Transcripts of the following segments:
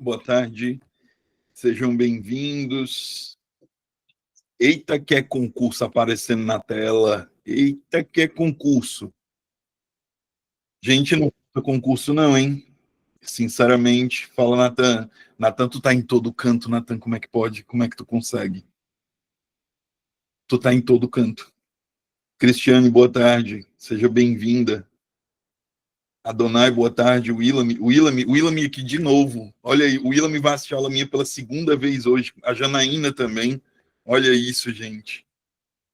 boa tarde, sejam bem-vindos. Eita, que é concurso aparecendo na tela. Eita, que é concurso. Gente, não é concurso não, hein? Sinceramente, fala, Natan. Natan, tu tá em todo canto, Natan, como é que pode? Como é que tu consegue? Tu tá em todo canto. Cristiane, boa tarde, seja bem-vinda. Adonai, boa tarde. Willam aqui de novo. Olha aí, o Willam vai assistir a aula minha pela segunda vez hoje. A Janaína também. Olha isso, gente.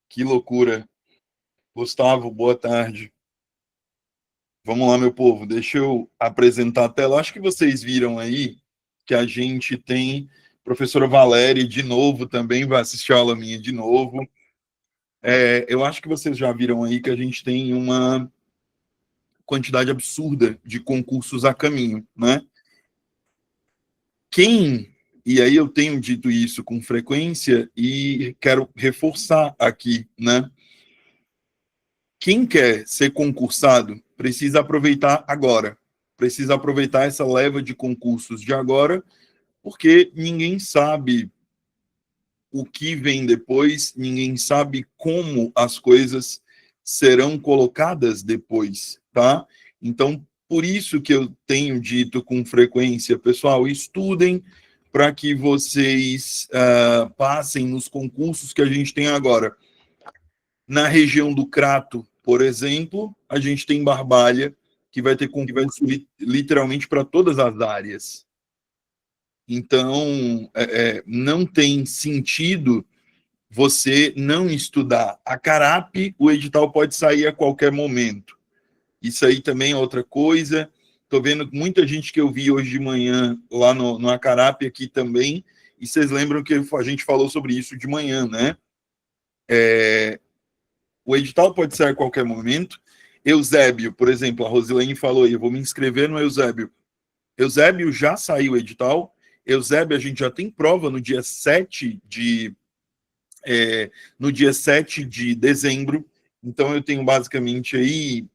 Que loucura. Gustavo, boa tarde. Vamos lá, meu povo. Deixa eu apresentar a tela. Acho que vocês viram aí que a gente tem professora Valéria de novo também, vai assistir a aula minha de novo. Eu acho que vocês já viram aí que a gente tem uma quantidade absurda de concursos a caminho, né? E aí eu tenho dito isso com frequência e quero reforçar aqui, né? Quem quer ser concursado precisa aproveitar agora, precisa aproveitar essa leva de concursos de agora, porque ninguém sabe o que vem depois, ninguém sabe como as coisas serão colocadas depois, tá? Então, por isso que eu tenho dito com frequência, pessoal, estudem para que vocês passem nos concursos que a gente tem agora. Na região do Crato, por exemplo, a gente tem Barbalha, que vai ter concurso literalmente para todas as áreas. Então, não tem sentido você não estudar. A Carap, o edital pode sair a qualquer momento. Isso aí também é outra coisa. Estou vendo muita gente que eu vi hoje de manhã lá no Acarap aqui também, e vocês lembram que a gente falou sobre isso de manhã, né? O edital pode sair a qualquer momento. Eusébio, por exemplo, a Rosilene falou aí, eu vou me inscrever no Eusébio. Eusébio já saiu o edital. Eusébio, a gente já tem prova no dia 7 de dezembro. Então, eu tenho basicamente aí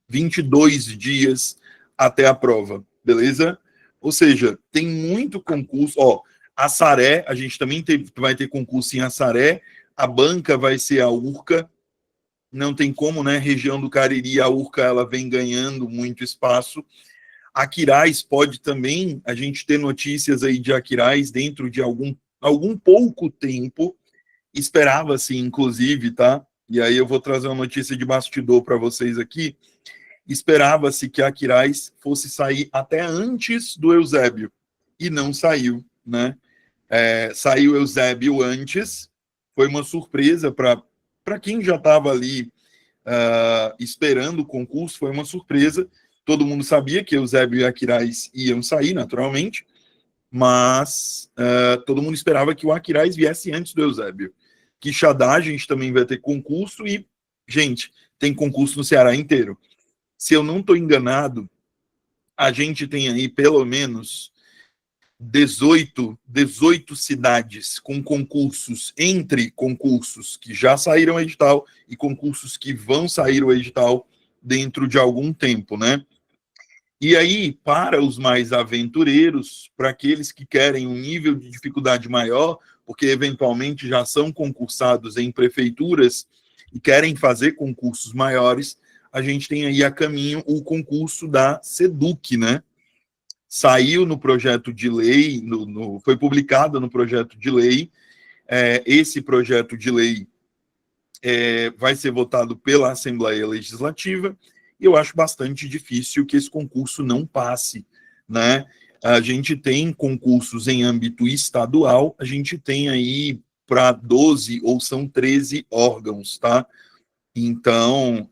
22 dias até a prova, beleza? Ou seja, tem muito concurso. Ó, Assaré, a gente também vai ter concurso em Assaré. A banca vai ser a URCA. Não tem como, né? Região do Cariri, a URCA ela vem ganhando muito espaço. Aquiraz pode também, a gente ter notícias aí de Aquiraz dentro de algum pouco tempo, esperava-se, inclusive, tá? E aí eu vou trazer uma notícia de bastidor para vocês aqui. Esperava-se que a Aquiraz fosse sair até antes do Eusébio, e não saiu, né? Saiu o Eusébio antes, foi uma surpresa para quem já estava ali esperando o concurso, foi uma surpresa. Todo mundo sabia que Eusébio e Aquiraz iam sair, naturalmente, mas todo mundo esperava que o Aquiraz viesse antes do Eusébio. Quixadá, a gente também vai ter concurso e, gente, tem concurso no Ceará inteiro. Se eu não estou enganado, a gente tem aí pelo menos 18 cidades com concursos, entre concursos que já saíram edital e concursos que vão sair o edital dentro de algum tempo, né? E aí, para os mais aventureiros, para aqueles que querem um nível de dificuldade maior, porque eventualmente já são concursados em prefeituras e querem fazer concursos maiores, a gente tem aí a caminho o concurso da SEDUC, né? Saiu no projeto de lei, foi publicado no projeto de lei. Esse projeto de lei vai ser votado pela Assembleia Legislativa, e eu acho bastante difícil que esse concurso não passe, né? A gente tem concursos em âmbito estadual, a gente tem aí para 12 ou são 13 órgãos, tá? Então,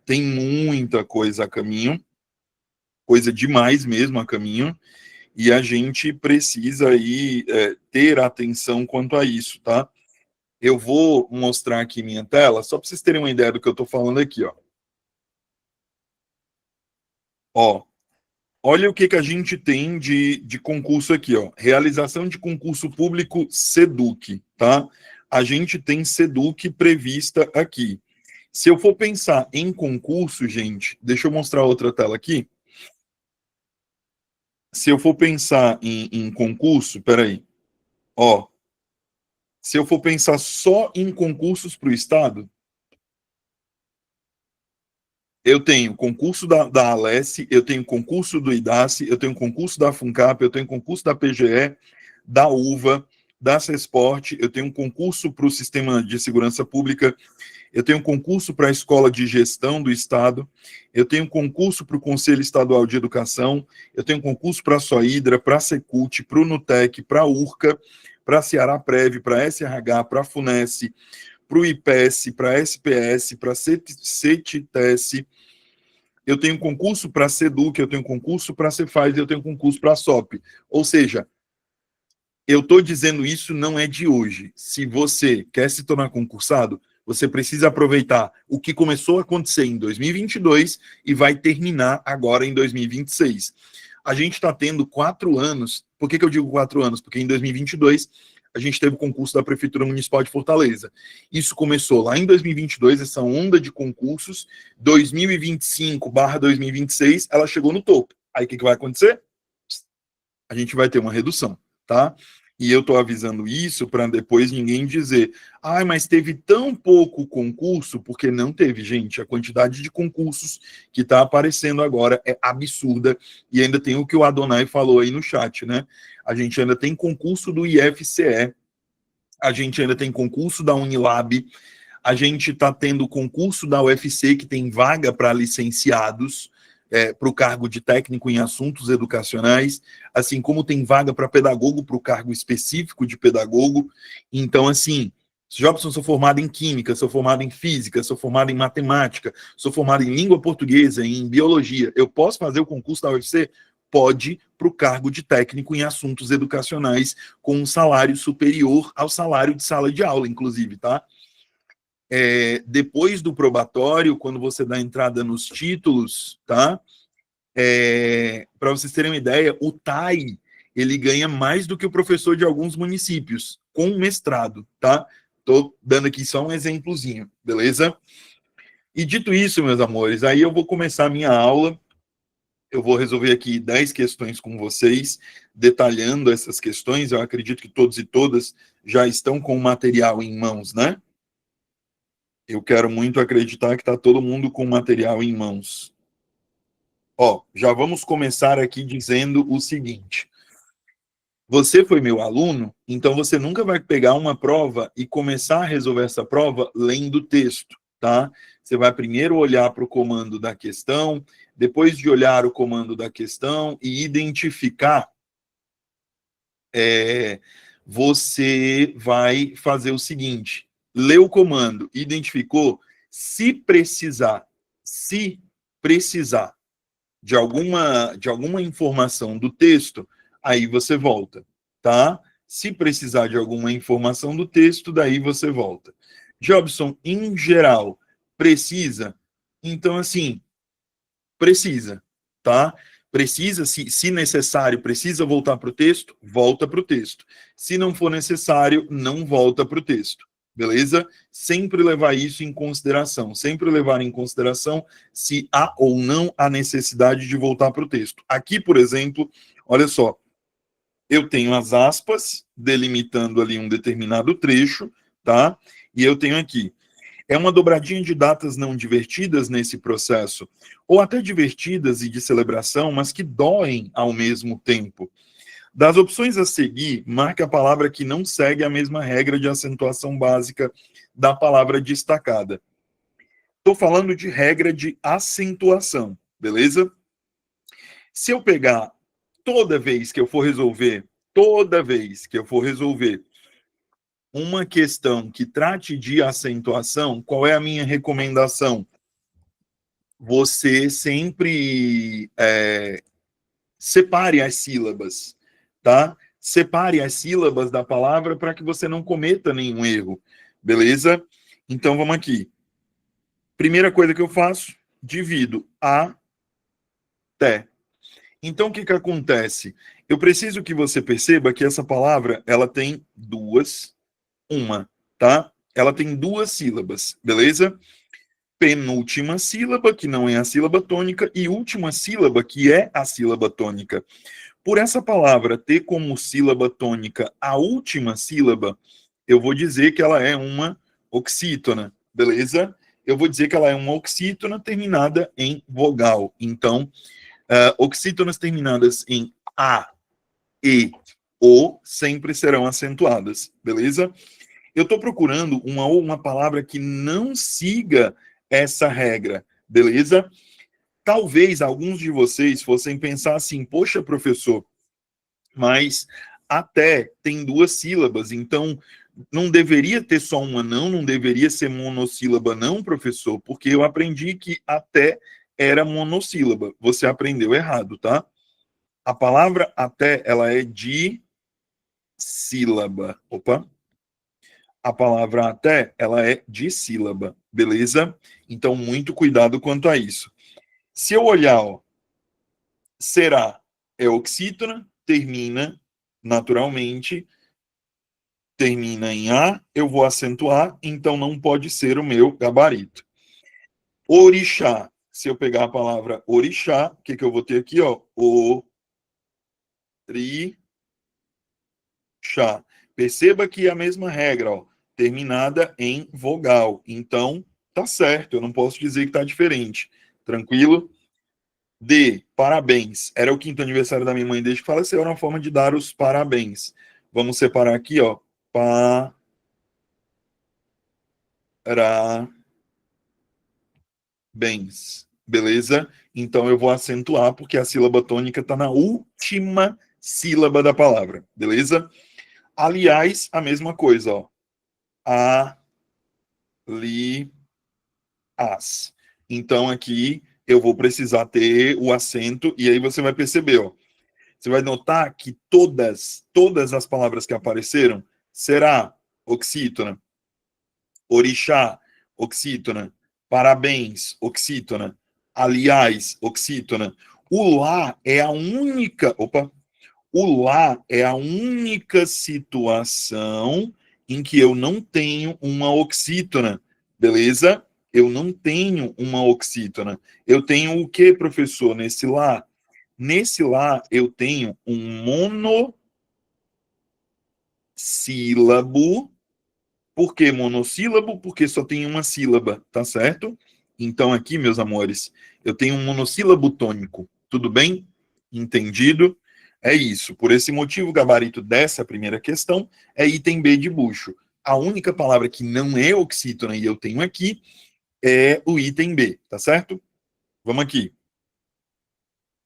tem muita coisa a caminho, coisa demais mesmo a caminho, e a gente precisa aí ter atenção quanto a isso, tá? Eu vou mostrar aqui minha tela, só para vocês terem uma ideia do que eu estou falando aqui, ó. Ó, olha o que a gente tem de concurso aqui, ó. Realização de concurso público SEDUC, tá? A gente tem SEDUC prevista aqui. Se eu for pensar em concurso, gente, deixa eu mostrar outra tela aqui. Se eu for pensar em concurso, peraí, ó, se eu for pensar só em concursos para o Estado, eu tenho concurso da Alesse, eu tenho concurso do IDACE, eu tenho concurso da FUNCAP, eu tenho concurso da PGE, da UVA, da CESPORT, eu tenho um concurso para o Sistema de Segurança Pública, eu tenho um concurso para a Escola de Gestão do Estado, eu tenho um concurso para o Conselho Estadual de Educação, eu tenho um concurso para a SOIDRA, para a Secult, para o NUTEC, para a URCA, para a Ceará Prev, para a SRH, para a FUNESE, para o IPES, para a SPS, para a CETITES, eu tenho concurso para a SEDUC, eu tenho concurso para a Cefaz, eu tenho concurso para a SOP. Ou seja, eu estou dizendo isso não é de hoje. Se você quer se tornar concursado, você precisa aproveitar o que começou a acontecer em 2022 e vai terminar agora em 2026. A gente está tendo 4 anos. Por que eu digo 4 anos? Porque em 2022 a gente teve o concurso da Prefeitura Municipal de Fortaleza. Isso começou lá em 2022, essa onda de concursos. 2025/2026, ela chegou no topo. Aí o que vai acontecer? A gente vai ter uma redução, tá? E eu estou avisando isso para depois ninguém dizer, mas teve tão pouco concurso, porque não teve, gente. A quantidade de concursos que está aparecendo agora é absurda. E ainda tem o que o Adonai falou aí no chat, né? A gente ainda tem concurso do IFCE, a gente ainda tem concurso da Unilab, a gente está tendo concurso da UFC, que tem vaga para licenciados, para o cargo de técnico em assuntos educacionais, assim como tem vaga para pedagogo, para o cargo específico de pedagogo. Então, assim, Jobson, sou formado em química, sou formado em física, sou formado em matemática, sou formado em língua portuguesa, em biologia. Eu posso fazer o concurso da UFC? Pode, para o cargo de técnico em assuntos educacionais, com um salário superior ao salário de sala de aula, inclusive, tá? Depois do probatório, quando você dá entrada nos títulos, tá? Para vocês terem uma ideia, o TAI, ele ganha mais do que o professor de alguns municípios, com mestrado, tá? Tô dando aqui só um exemplozinho, beleza? E dito isso, meus amores, aí eu vou começar a minha aula, eu vou resolver aqui 10 questões com vocês, detalhando essas questões, eu acredito que todos e todas já estão com o material em mãos, né? Eu quero muito acreditar que está todo mundo com o material em mãos. Já vamos começar aqui dizendo o seguinte. Você foi meu aluno, então você nunca vai pegar uma prova e começar a resolver essa prova lendo o texto, tá? Você vai primeiro olhar para o comando da questão, depois de olhar o comando da questão e identificar, você vai fazer o seguinte, lê o comando, identificou, se precisar de alguma informação do texto, aí você volta, tá? Se precisar de alguma informação do texto, daí você volta. Jobson, em geral, precisa? Então, assim, precisa, tá? Precisa, se necessário, precisa voltar para o texto, volta para o texto. Se não for necessário, não volta para o texto. Beleza? Sempre levar isso em consideração. Sempre levar em consideração se há ou não a necessidade de voltar para o texto. Aqui, por exemplo, olha só. Eu tenho as aspas delimitando ali um determinado trecho, tá? E eu tenho aqui. É uma dobradinha de datas não divertidas nesse processo, ou até divertidas e de celebração, mas que doem ao mesmo tempo. Das opções a seguir, marque a palavra que não segue a mesma regra de acentuação básica da palavra destacada. Estou falando de regra de acentuação, beleza? Se eu pegar toda vez que eu for resolver uma questão que trate de acentuação, qual é a minha recomendação? Você sempre separe as sílabas, tá? Separe as sílabas da palavra para que você não cometa nenhum erro, beleza? Então, vamos aqui. Primeira coisa que eu faço, divido até. Então, o que acontece? Eu preciso que você perceba que essa palavra, ela tem tá? Ela tem 2 sílabas, beleza? Penúltima sílaba, que não é a sílaba tônica, e última sílaba, que é a sílaba tônica. Por essa palavra ter como sílaba tônica a última sílaba, eu vou dizer que ela é uma oxítona, beleza? Eu vou dizer que ela é uma oxítona terminada em vogal. Então, oxítonas terminadas em A, E, O sempre serão acentuadas, beleza? Eu estou procurando uma palavra que não siga essa regra, beleza? Talvez alguns de vocês fossem pensar assim, poxa, professor, mas até tem duas sílabas, então não deveria ter só uma não deveria ser monossílaba não, professor, porque eu aprendi que até era monossílaba. Você aprendeu errado, tá? A palavra até, ela é dissílaba. Opa. A palavra até, ela é dissílaba, beleza? Então, muito cuidado quanto a isso. Se eu olhar, ó, será é oxítona, termina naturalmente, termina em A, eu vou acentuar, então não pode ser o meu gabarito. Orixá, se eu pegar a palavra orixá, o que eu vou ter aqui, ó? Orixá. Perceba que é a mesma regra, ó, terminada em vogal. Então, tá certo, eu não posso dizer que tá diferente. Tranquilo? D, parabéns. Era o quinto aniversário da minha mãe desde que faleceu, era uma forma de dar os parabéns. Vamos separar aqui, ó. Parabéns. Beleza? Então eu vou acentuar porque a sílaba tônica está na última sílaba da palavra. Beleza? Aliás, a mesma coisa, ó. As. Então aqui eu vou precisar ter o acento e aí você vai perceber, ó. Você vai notar que todas as palavras que apareceram, será oxítona, orixá, oxítona, parabéns, oxítona, aliás, oxítona. O lá é a única, o lá é a única situação em que eu não tenho uma oxítona, beleza? Eu não tenho uma oxítona. Eu tenho o que, professor, nesse lá? Nesse lá, eu tenho um monossílabo. Por que monossílabo? Porque só tem uma sílaba, tá certo? Então, aqui, meus amores, eu tenho um monossílabo tônico. Tudo bem? Entendido? É isso. Por esse motivo, o gabarito dessa primeira questão é item B de bucho. A única palavra que não é oxítona e eu tenho aqui é o item B, tá certo? Vamos aqui.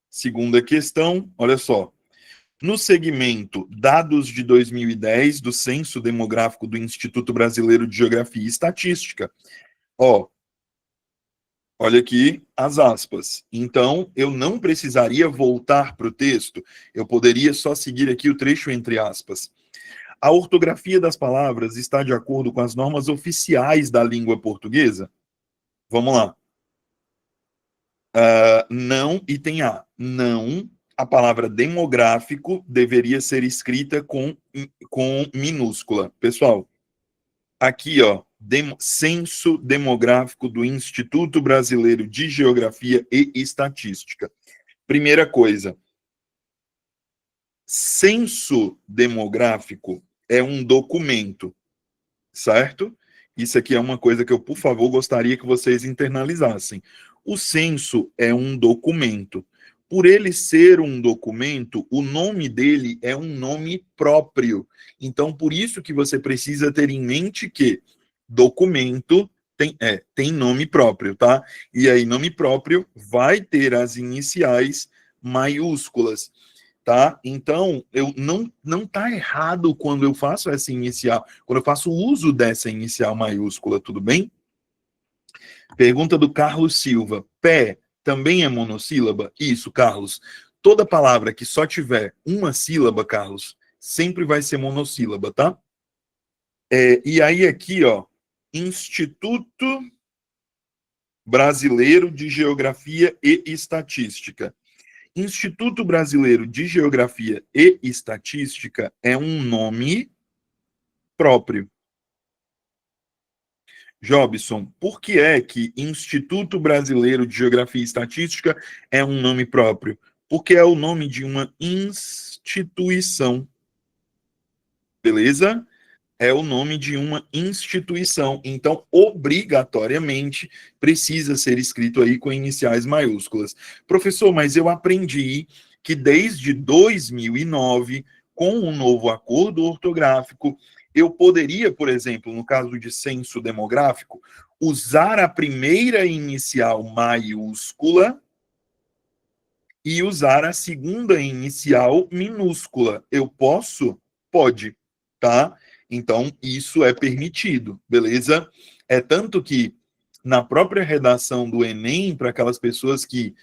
Segunda questão, olha só. No segmento Dados de 2010 do Censo Demográfico do Instituto Brasileiro de Geografia e Estatística, ó, olha aqui as aspas. Então, eu não precisaria voltar para o texto, eu poderia só seguir aqui o trecho entre aspas. A ortografia das palavras está de acordo com as normas oficiais da língua portuguesa? Vamos lá. Não, item A. Não, a palavra demográfico deveria ser escrita com minúscula. Pessoal, aqui, ó, Censo Demográfico do Instituto Brasileiro de Geografia e Estatística. Primeira coisa, censo demográfico é um documento, certo? Isso aqui é uma coisa que eu, por favor, gostaria que vocês internalizassem. O censo é um documento. Por ele ser um documento, o nome dele é um nome próprio. Então, por isso que você precisa ter em mente que documento tem nome próprio, tá? E aí, nome próprio vai ter as iniciais maiúsculas, tá? Então, eu não tá errado quando eu faço essa inicial, quando eu faço uso dessa inicial maiúscula, tudo bem? Pergunta do Carlos Silva. Pé também é monossílaba? Isso, Carlos. Toda palavra que só tiver uma sílaba, Carlos, sempre vai ser monossílaba, tá? E aí aqui, ó, Instituto Brasileiro de Geografia e Estatística. Instituto Brasileiro de Geografia e Estatística é um nome próprio. Jobson, por que é que Instituto Brasileiro de Geografia e Estatística é um nome próprio? Porque é o nome de uma instituição, beleza? É o nome de uma instituição. Então, obrigatoriamente, precisa ser escrito aí com iniciais maiúsculas. Professor, mas eu aprendi que desde 2009, com o novo acordo ortográfico, eu poderia, por exemplo, no caso de censo demográfico, usar a primeira inicial maiúscula e usar a segunda inicial minúscula. Eu posso? Pode, tá? Então, isso é permitido, beleza? É tanto que na própria redação do Enem, para aquelas pessoas que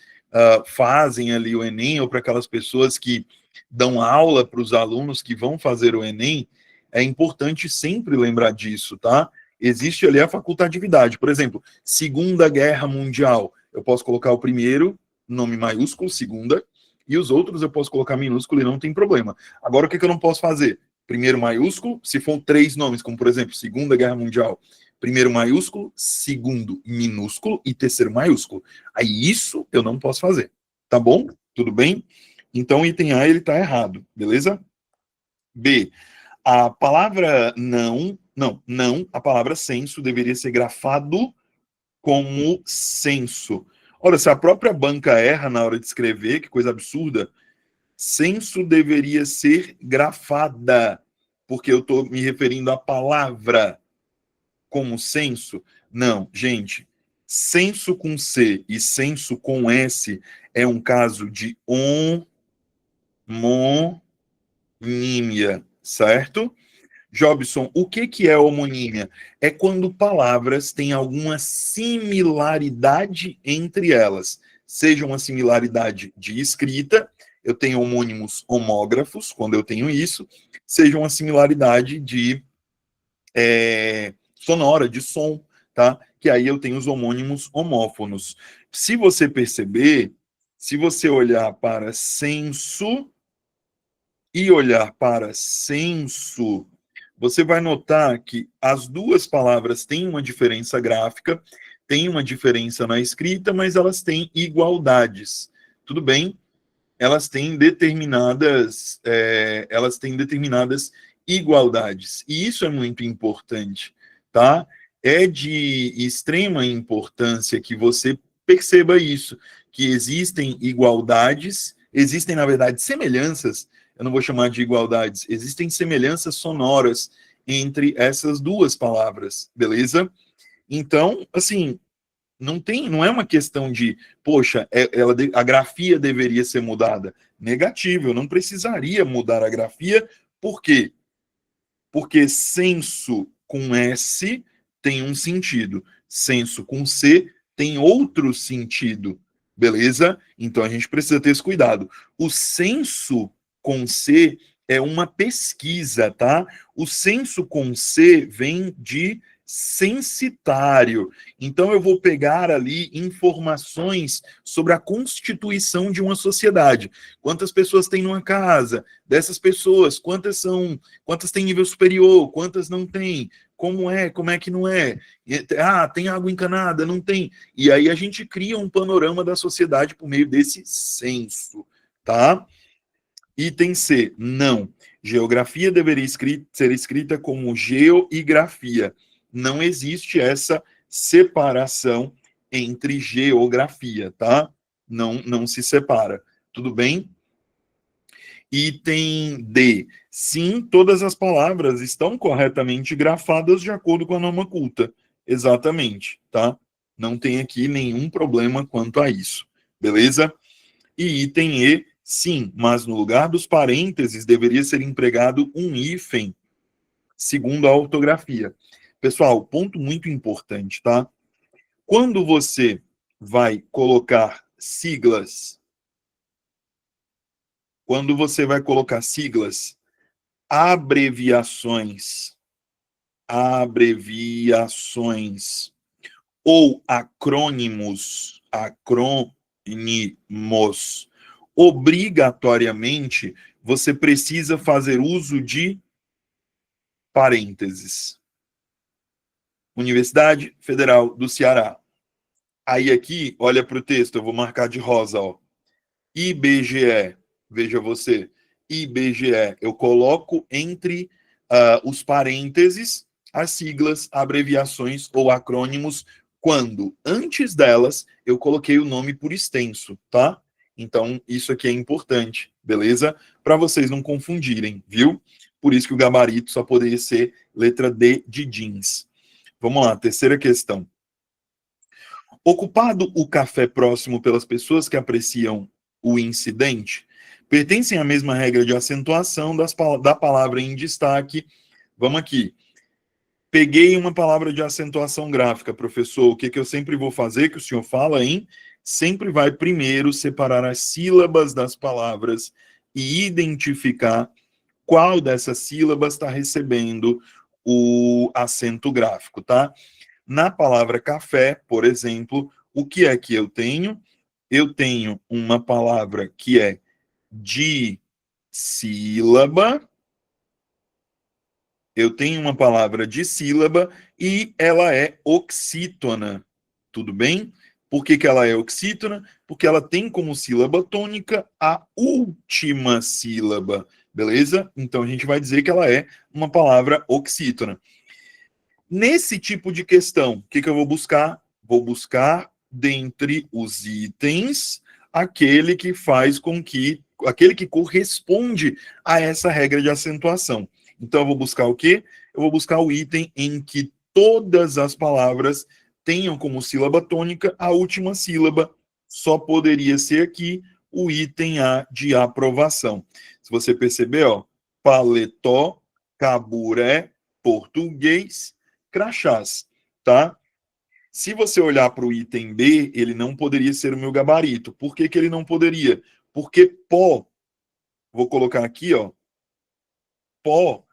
fazem ali o Enem, ou para aquelas pessoas que dão aula para os alunos que vão fazer o Enem, é importante sempre lembrar disso, tá? Existe ali a facultatividade. Por exemplo, Segunda Guerra Mundial. Eu posso colocar o primeiro nome maiúsculo, segunda, e os outros eu posso colocar minúsculo e não tem problema. Agora, o que eu não posso fazer? Primeiro maiúsculo, se for 3 nomes, como por exemplo, Segunda Guerra Mundial, primeiro maiúsculo, segundo minúsculo e terceiro maiúsculo. Aí isso eu não posso fazer, tá bom? Tudo bem? Então, o item A, ele tá errado, beleza? B, a palavra não, a palavra censo deveria ser grafado como censo. Olha, se a própria banca erra na hora de escrever, que coisa absurda, censo deveria ser grafada, porque eu estou me referindo à palavra como censo. Não, gente, censo com C e censo com S é um caso de homonímia, certo? Jobson, o que é homonímia? É quando palavras têm alguma similaridade entre elas. Seja uma similaridade de escrita, eu tenho homônimos homógrafos, quando eu tenho isso, seja uma similaridade de sonora, de som, tá? Que aí eu tenho os homônimos homófonos. Se você perceber, se você olhar para censo e olhar para censo, você vai notar que as duas palavras têm uma diferença gráfica, têm uma diferença na escrita, mas elas têm igualdades. Tudo bem? Elas têm determinadas igualdades. E isso é muito importante, tá? É de extrema importância que você perceba isso, que existem igualdades, existem, na verdade, semelhanças, eu não vou chamar de igualdades, existem semelhanças sonoras entre essas duas palavras, beleza? Então, assim, não é uma questão de, poxa, a grafia deveria ser mudada. Negativo, eu não precisaria mudar a grafia, por quê? Porque senso com S tem um sentido, senso com C tem outro sentido, beleza? Então a gente precisa ter esse cuidado. O senso com C é uma pesquisa, tá? O senso com C vem de censitário. Então eu vou pegar ali informações sobre a constituição de uma sociedade. Quantas pessoas tem numa casa? Dessas pessoas, quantas têm nível superior, quantas não têm, como é que não é? Tem água encanada, não tem. E aí a gente cria um panorama da sociedade por meio desse censo, tá? Item C, não. Geografia deveria ser escrita como geografia. Não existe essa separação entre geografia, tá? Não se separa. Tudo bem? Item D. Sim, todas as palavras estão corretamente grafadas de acordo com a norma culta. Exatamente, tá? Não tem aqui nenhum problema quanto a isso. Beleza? E item E, sim, mas no lugar dos parênteses deveria ser empregado um hífen, segundo a ortografia. Pessoal, ponto muito importante, tá? Quando você vai colocar siglas, abreviações, ou acrônimos, obrigatoriamente você precisa fazer uso de parênteses. Universidade Federal do Ceará. Aí aqui, olha para o texto, eu vou marcar de rosa, ó. IBGE, veja você, IBGE, eu coloco entre os parênteses as siglas, abreviações ou acrônimos, quando antes delas eu coloquei o nome por extenso, tá? Então, isso aqui é importante, beleza? Para vocês não confundirem, viu? Por isso que o gabarito só poderia ser letra D de jeans. Vamos lá, terceira questão. Ocupado o café próximo pelas pessoas que apreciam o incidente, pertencem à mesma regra de acentuação da palavra em destaque. Vamos aqui. Peguei uma palavra de acentuação gráfica, professor. O que, que eu sempre vou fazer, que o senhor fala em? Sempre vai primeiro separar as sílabas das palavras e identificar qual dessas sílabas está recebendo o acento gráfico, tá? Na palavra café, por exemplo, o que é que eu tenho? Eu tenho uma palavra que é dissílaba, eu tenho uma palavra dissílaba e ela é oxítona, tudo bem? Por que que ela é oxítona? Porque ela tem como sílaba tônica a última sílaba, beleza? Então a gente vai dizer que ela é uma palavra oxítona. Nesse tipo de questão, o que, que eu vou buscar? Vou buscar, dentre os itens, aquele que faz com que, aquele que corresponde a essa regra de acentuação. Então, eu vou buscar o quê? Eu vou buscar o item em que todas as palavras tenham como sílaba tônica a última sílaba. Só poderia ser aqui o item A de aprovação. Se você perceber, ó, paletó, caburé, português, crachás, tá? Se você olhar para o item B, ele não poderia ser o meu gabarito. Por que que ele não poderia? Porque pó, vou colocar aqui, ó, pó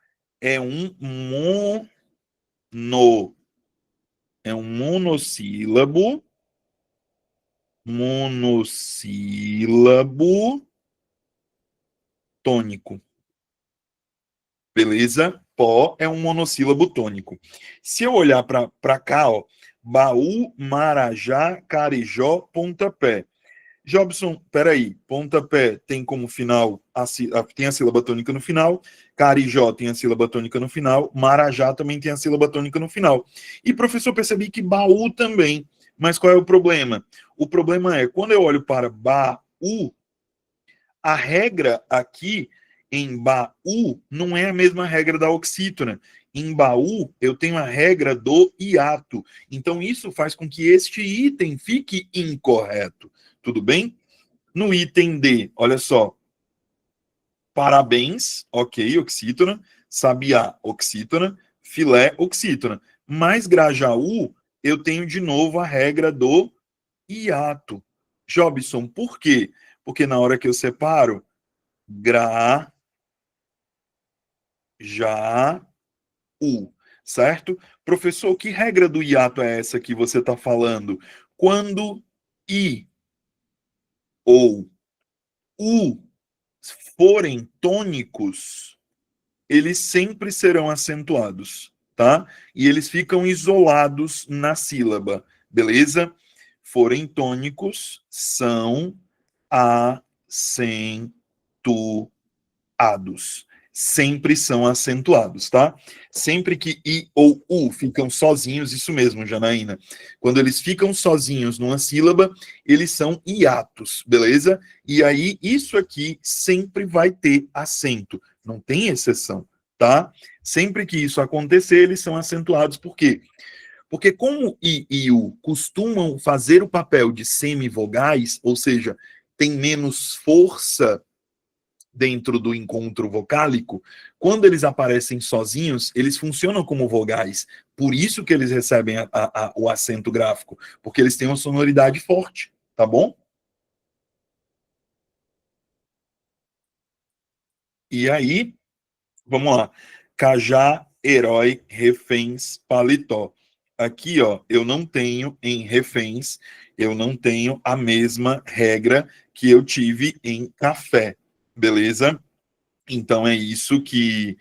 é um monossílabo, monossílabo tônico. Beleza? Pó é um monossílabo tônico. Se eu olhar para cá, ó, Baú, Marajá, Carijó, Pontapé. Jobson, peraí, pontapé tem como final, tem a sílaba tônica no final, Carijó tem a sílaba tônica no final, Marajá também tem a sílaba tônica no final. E, professor, percebi que baú também, mas qual é o problema? O problema é, quando eu olho para baú, a regra aqui em baú não é a mesma regra da oxítona. Em baú, eu tenho a regra do hiato. Então, isso faz com que este item fique incorreto. Tudo bem? No item D, olha só. Parabéns, ok, oxítona. Sabiá, oxítona. Filé, oxítona. Mas Grajaú, eu tenho de novo a regra do hiato. Jobson, por quê? Porque na hora que eu separo, gra, já, certo? Professor, que regra do hiato é essa que você está falando? Quando i ou u forem tônicos, eles sempre serão acentuados, tá? E eles ficam isolados na sílaba, beleza? Forem tônicos, são acentuados. Sempre são acentuados, tá? Sempre que i ou u ficam sozinhos, isso mesmo, Janaína. Quando eles ficam sozinhos numa sílaba, eles são hiatos, beleza? E aí, isso aqui sempre vai ter acento, não tem exceção, tá? Sempre que isso acontecer, eles são acentuados, por quê? Porque como i e u costumam fazer o papel de semivogais, ou seja, tem menos força dentro do encontro vocálico, quando eles aparecem sozinhos, eles funcionam como vogais. Por isso que eles recebem o acento gráfico, porque eles têm uma sonoridade forte, tá bom? E aí, vamos lá. Cajá, herói, reféns, paletó. Aqui, ó, eu não tenho em reféns, eu não tenho a mesma regra que eu tive em café, beleza? Então é isso que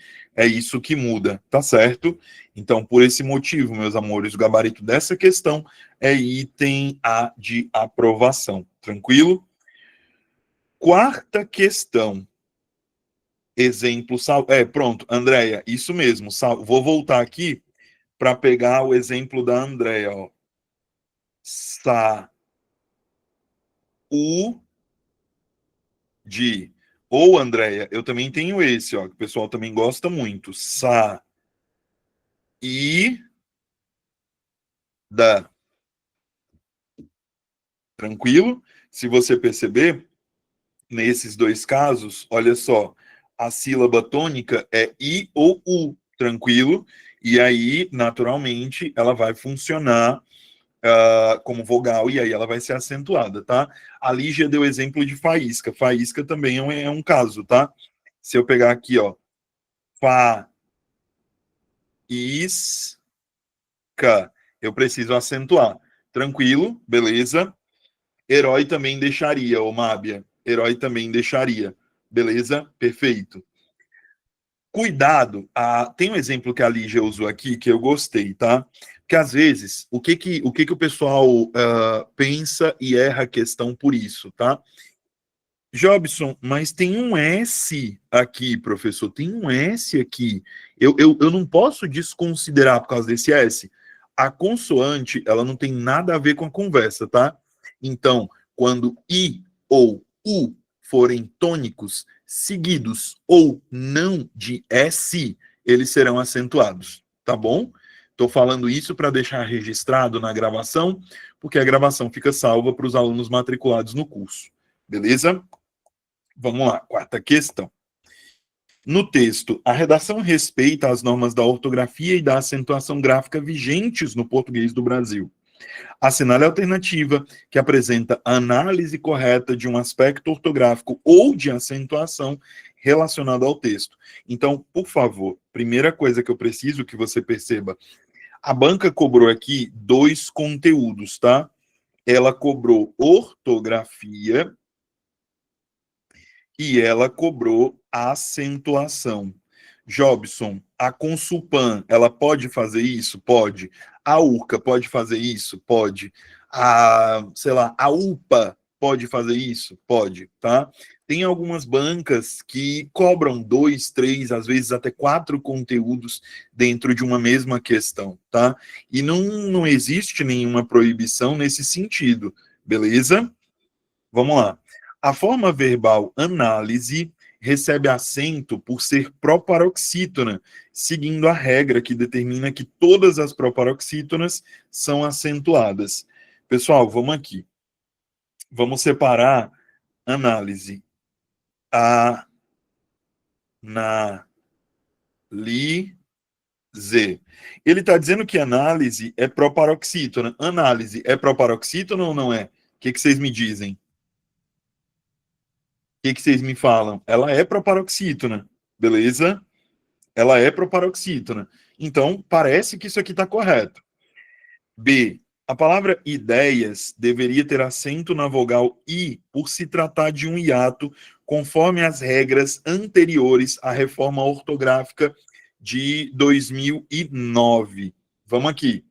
muda, tá certo? Então, por esse motivo, meus amores, o gabarito dessa questão é item A de aprovação. Tranquilo? Quarta questão. Exemplo, pronto, Andréia, isso mesmo. Vou voltar aqui para pegar o exemplo da Andréia, ó. Saúde. Ou, Andréia, eu também tenho esse, ó, que o pessoal também gosta muito. Saída. Tranquilo? Se você perceber, nesses dois casos, olha só, a sílaba tônica é I ou U, tranquilo? E aí, naturalmente, ela vai funcionar como vogal, e aí ela vai ser acentuada, tá? A Lígia deu exemplo de faísca. Faísca também é um caso, tá? Se eu pegar aqui, ó, faísca, eu preciso acentuar. Tranquilo, beleza? Herói também deixaria, ô Mábia. Herói também deixaria. Beleza? Perfeito. Cuidado, tem um exemplo que a Lígia usou aqui que eu gostei, tá? Porque às vezes, o que o pessoal pensa e erra a questão por isso, tá? Jobson, mas tem um S aqui, professor, tem um S aqui. Eu não posso desconsiderar por causa desse S. A consoante, ela não tem nada a ver com a conversa, tá? Então, quando I ou U forem tônicos, seguidos ou não de S, eles serão acentuados, tá bom? Estou falando isso para deixar registrado na gravação, porque a gravação fica salva para os alunos matriculados no curso. Beleza? Vamos lá, quarta questão. No texto, a redação respeita as normas da ortografia e da acentuação gráfica vigentes no português do Brasil. Assinale a alternativa que apresenta a análise correta de um aspecto ortográfico ou de acentuação relacionado ao texto. Então, por favor, primeira coisa que eu preciso que você perceba, a banca cobrou aqui 2 conteúdos, tá? Ela cobrou ortografia e ela cobrou a acentuação. Jobson, a Consulpan, ela pode fazer isso? Pode. A URCA pode fazer isso? Pode. Sei lá, a UPA pode fazer isso? Pode, tá? Tem algumas bancas que cobram 2, 3, às vezes até 4 conteúdos dentro de uma mesma questão, tá? E não existe nenhuma proibição nesse sentido, beleza? Vamos lá. A forma verbal análise recebe acento por ser proparoxítona, seguindo a regra que determina que todas as proparoxítonas são acentuadas. Pessoal, vamos aqui. Vamos separar análise. Análise. Ele está dizendo que análise é proparoxítona. Análise é proparoxítona ou não é? O que vocês me dizem? Que vocês me falam? Ela é proparoxítona, beleza? Ela é proparoxítona. Então, parece que isso aqui está correto. B. A palavra ideias deveria ter acento na vogal I por se tratar de um hiato, conforme as regras anteriores à reforma ortográfica de 2009. Vamos aqui.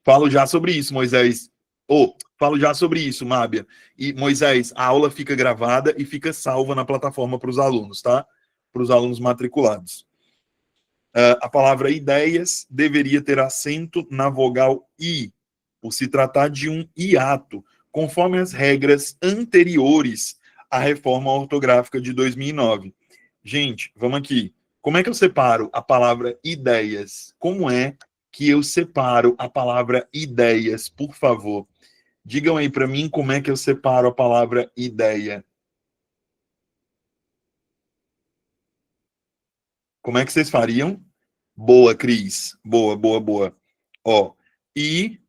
Falo já sobre isso, Moisés. Falo já sobre isso, Mábia. E, Moisés, a aula fica gravada e fica salva na plataforma para os alunos, tá? Para os alunos matriculados. A palavra ideias deveria ter acento na vogal I, por se tratar de um hiato, conforme as regras anteriores à reforma ortográfica de 2009. Gente, vamos aqui. Como é que eu separo a palavra ideias? Como é que eu separo a palavra ideias, por favor? Digam aí para mim como é que eu separo a palavra ideia. Como é que vocês fariam? Boa, Cris. Boa, boa, boa. Ó, ideias.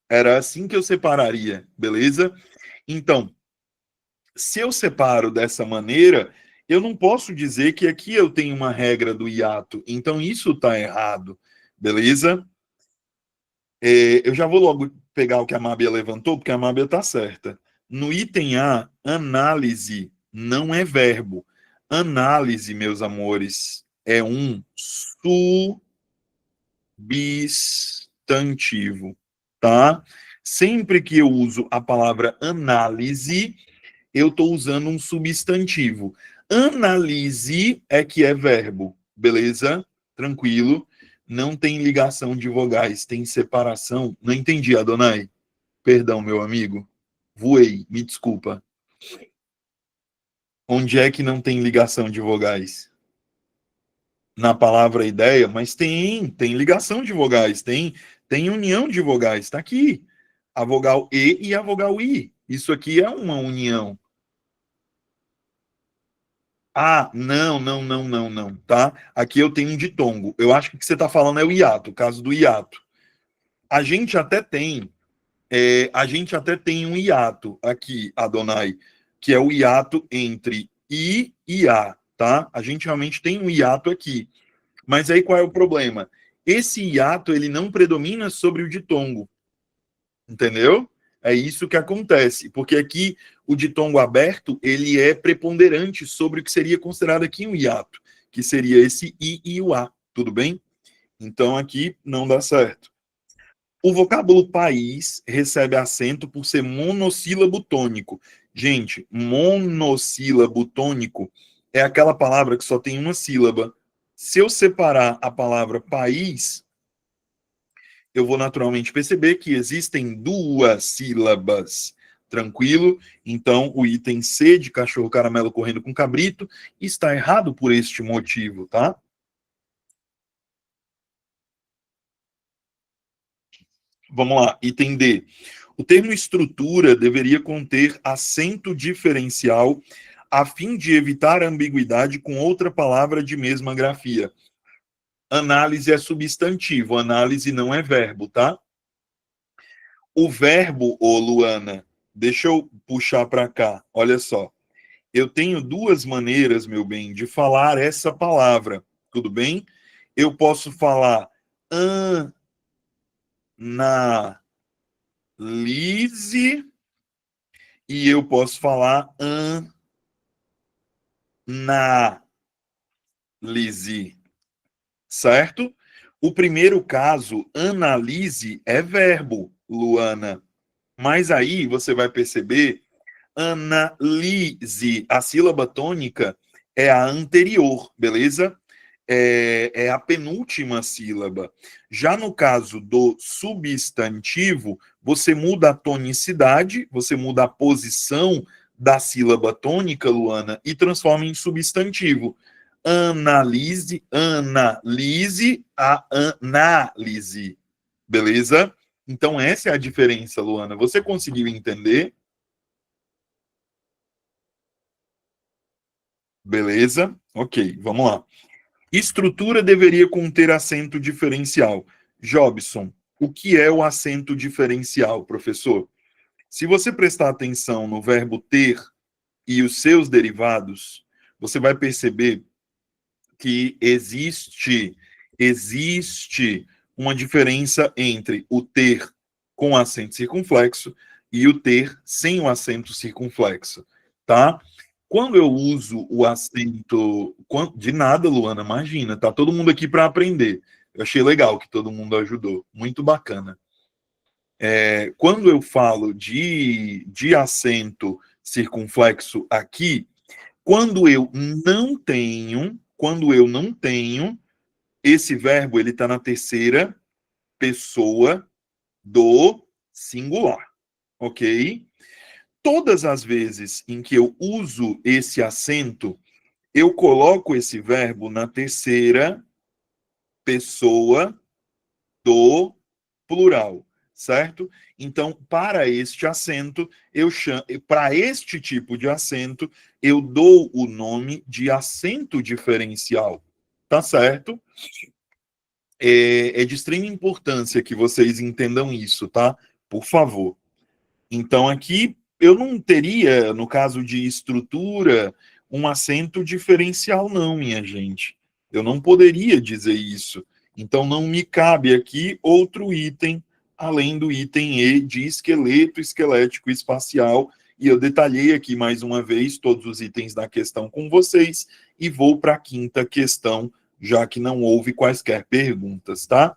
Era assim que eu separaria, beleza? Então, se eu separo dessa maneira, eu não posso dizer que aqui eu tenho uma regra do hiato. Então, isso está errado, beleza? Eu já vou logo pegar o que a Mábia levantou, porque a Mábia está certa. No item A, análise não é verbo. Análise, meus amores, é um substantivo, tá? Sempre que eu uso a palavra análise, eu estou usando um substantivo. Analise é que é verbo, beleza? Tranquilo. Não tem ligação de vogais, tem separação. Não entendi, Adonai. Perdão, meu amigo. Voei, me desculpa. Onde é que não tem ligação de vogais? Na palavra ideia, mas tem ligação de vogais, tem união de vogais, está aqui. A vogal E a vogal I. Isso aqui é uma união. Ah, não, tá? Aqui eu tenho um ditongo. Eu acho que o que você está falando é o hiato, o caso do hiato. A gente até tem, a gente até tem um hiato aqui, Adonai, que é o hiato entre I e A, tá? A gente realmente tem um hiato aqui. Mas aí qual é o problema? Esse hiato, ele não predomina sobre o ditongo, entendeu? É isso que acontece, porque aqui o ditongo aberto, ele é preponderante sobre o que seria considerado aqui um hiato, que seria esse I e o A, tudo bem? Então aqui não dá certo. O vocábulo país recebe acento por ser monossílabo tônico. Gente, monossílabo tônico é aquela palavra que só tem uma sílaba. Se eu separar a palavra país, eu vou naturalmente perceber que existem duas sílabas. Tranquilo? Então, o item C de cachorro caramelo correndo com cabrito está errado por este motivo, tá? Vamos lá, item D. O termo estrutura deveria conter acento diferencial a fim de evitar a ambiguidade com outra palavra de mesma grafia. Análise é substantivo, análise não é verbo, tá? O verbo, ô Luana, deixa eu puxar para cá, olha só. Eu tenho duas maneiras, meu bem, de falar essa palavra, tudo bem? Eu posso falar analise e eu posso falar análise, certo? O primeiro caso, analise, é verbo, Luana. Mas aí você vai perceber, analise, a sílaba tônica é a anterior, beleza? É a penúltima sílaba. Já no caso do substantivo, você muda a tonicidade, você muda a posição da sílaba tônica, Luana, e transforma em substantivo. Analise a análise. Beleza? Então, essa é a diferença, Luana. Você conseguiu entender? Beleza? Ok, vamos lá. Estrutura deveria conter acento diferencial. Jobson, o que é o acento diferencial, professor? Se você prestar atenção no verbo ter e os seus derivados, você vai perceber que existe uma diferença entre o ter com acento circunflexo e o ter sem o acento circunflexo, tá? Quando eu uso o acento de nada, Luana, imagina, tá todo mundo aqui para aprender. Eu achei legal que todo mundo ajudou, muito bacana. Quando eu falo de acento circunflexo aqui, quando eu não tenho, esse verbo ele está na terceira pessoa do singular, ok? Todas as vezes em que eu uso esse acento, eu coloco esse verbo na terceira pessoa do plural, certo? Então, para este acento, para este tipo de acento, eu dou o nome de acento diferencial, tá certo? É de extrema importância que vocês entendam isso, tá? Por favor. Então, aqui eu não teria, no caso de estrutura, um acento diferencial, não, minha gente. Eu não poderia dizer isso. Então, não me cabe aqui outro item, além do item E de esqueleto, esquelético, espacial. E eu detalhei aqui mais uma vez todos os itens da questão com vocês e vou para a quinta questão, já que não houve quaisquer perguntas, tá?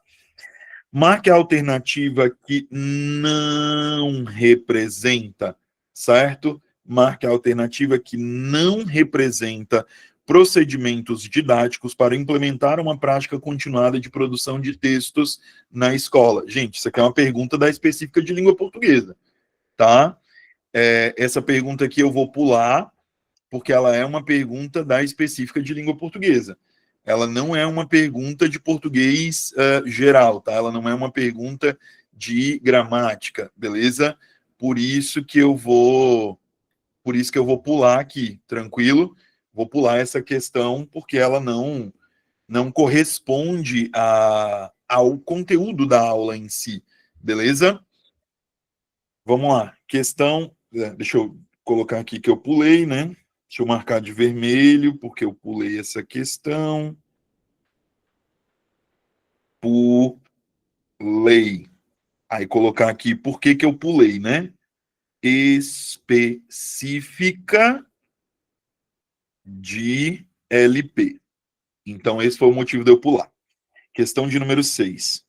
Marque a alternativa que não representa, certo? Marque a alternativa que não representa procedimentos didáticos para implementar uma prática continuada de produção de textos na escola. Gente, isso aqui é uma pergunta da específica de língua portuguesa, tá? Essa pergunta aqui eu vou pular, porque ela é uma pergunta da específica de língua portuguesa. Ela não é uma pergunta de português geral, tá? Ela não é uma pergunta de gramática, beleza? Por isso que eu vou pular aqui, tranquilo? Vou pular essa questão porque ela não corresponde ao conteúdo da aula em si, beleza? Vamos lá. Questão, deixa eu colocar aqui que eu pulei, né? Deixa eu marcar de vermelho, porque eu pulei essa questão. Pulei. Aí colocar aqui por que eu pulei, né? Específica de LP. Então, esse foi o motivo de eu pular. Questão de número 6.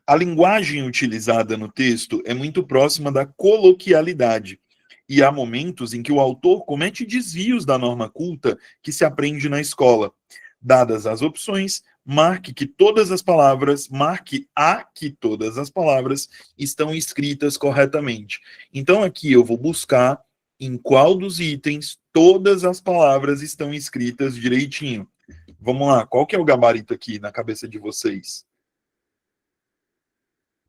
A linguagem utilizada no texto é muito próxima da coloquialidade, e há momentos em que o autor comete desvios da norma culta que se aprende na escola. Dadas as opções, marque a que todas as palavras estão escritas corretamente. Então aqui eu vou buscar em qual dos itens todas as palavras estão escritas direitinho. Vamos lá, qual que é o gabarito aqui na cabeça de vocês?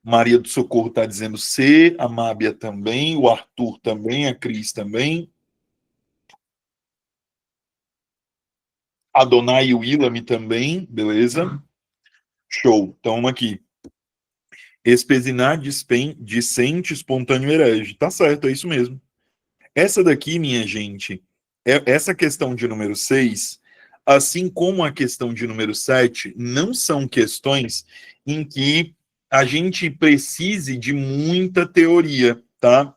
Maria do Socorro está dizendo C, a Mábia também, o Arthur também, a Cris também, a Donai e o Willam também, beleza? Show, então aqui. Espesinar, dissente, espontâneo, herege. Tá certo, é isso mesmo. Essa daqui, minha gente, essa questão de número 6, assim como a questão de número 7, não são questões em que a gente precise de muita teoria, tá?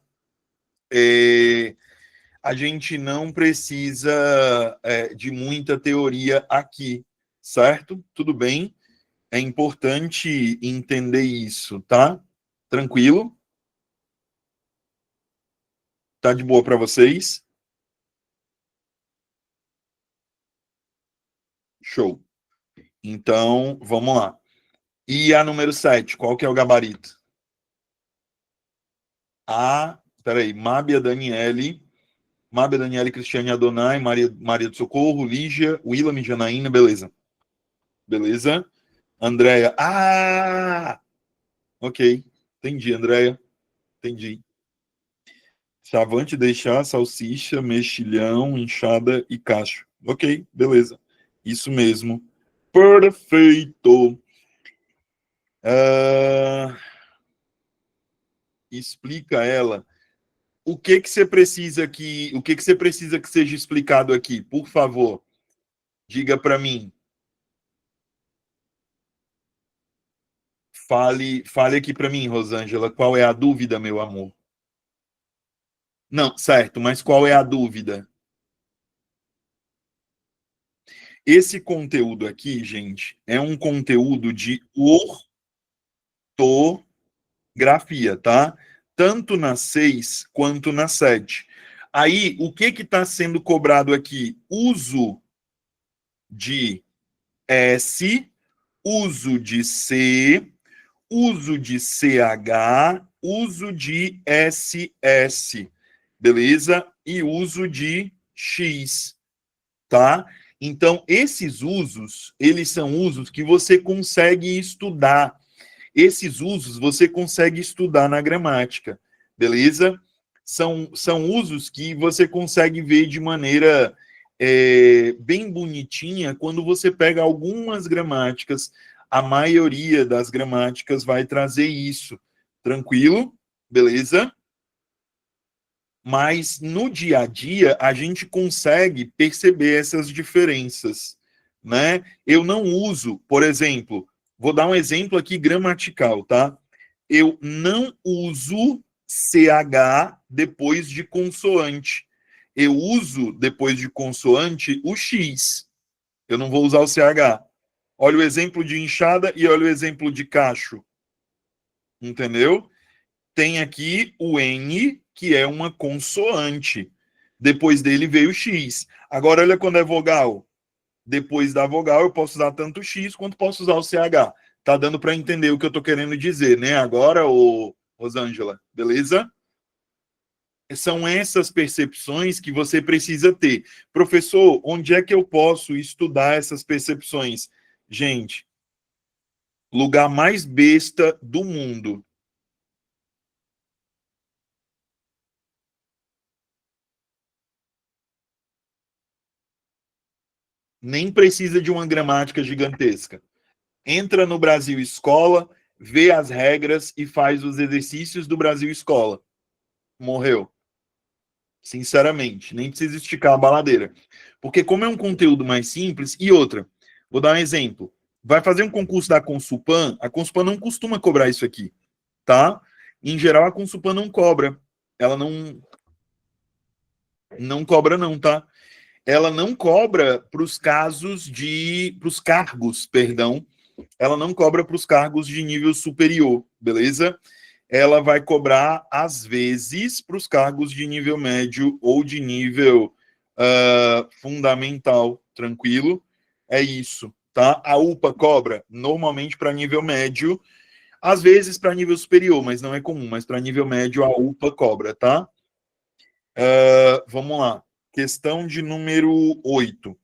A gente não precisa de muita teoria aqui, certo? Tudo bem? É importante entender isso, tá? Tranquilo? Tá de boa para vocês? Show. Então, vamos lá. E a número 7, qual que é o gabarito? Peraí, Mábia Daniele, Cristiane Adonai, Maria do Socorro, Lígia, Willam e Janaína, beleza. Beleza? Andréia, ok. Entendi, Andréia. Entendi. Chavante, deixar, salsicha, mexilhão, enxada e cacho. Ok, beleza. Isso mesmo. Perfeito. Explica ela. O que você precisa que seja explicado aqui? Por favor, diga para mim. Fale aqui para mim, Rosângela, qual é a dúvida, meu amor? Não, certo, mas qual é a dúvida? Esse conteúdo aqui, gente, é um conteúdo de ortografia, tá? Tanto na 6 quanto na 7. Aí, o que está sendo cobrado aqui? Uso de S, uso de C, uso de CH, uso de SS, beleza? E uso de X, tá? Então, esses usos, eles são usos que você consegue estudar. Esses usos você consegue estudar na gramática, beleza? São usos que você consegue ver de maneira bem bonitinha quando você pega algumas gramáticas. A maioria das gramáticas vai trazer isso. Tranquilo? Beleza? Mas no dia a dia a gente consegue perceber essas diferenças, né? Eu não uso, por exemplo, vou dar um exemplo aqui gramatical, tá? Eu não uso CH depois de consoante. Eu uso depois de consoante o X. Eu não vou usar o CH. Olha o exemplo de enxada e olha o exemplo de cacho. Entendeu? Tem aqui o N, que é uma consoante. Depois dele veio o X. Agora, olha quando é vogal. Depois da vogal, eu posso usar tanto o X quanto posso usar o CH. Tá dando para entender o que eu tô querendo dizer, né? Agora, ô Rosângela, beleza? São essas percepções que você precisa ter. Professor, onde é que eu posso estudar essas percepções? Gente, lugar mais besta do mundo. Nem precisa de uma gramática gigantesca. Entra no Brasil Escola, vê as regras e faz os exercícios do Brasil Escola. Morreu. Sinceramente, nem precisa esticar a baladeira. Porque como é um conteúdo mais simples, e outra, vou dar um exemplo. Vai fazer um concurso da Consulpan, a Consulpan não costuma cobrar isso aqui, tá? Em geral, a Consulpan não cobra. Ela não cobra não, tá? Ela não cobra para os casos de, para os cargos, perdão, ela não cobra para os cargos de nível superior, beleza? Ela vai cobrar, às vezes, para os cargos de nível médio ou de nível fundamental, tranquilo? É isso, tá? A UPA cobra normalmente para nível médio, às vezes para nível superior, mas não é comum, mas para nível médio a UPA cobra, tá? Vamos lá. Questão de número 8.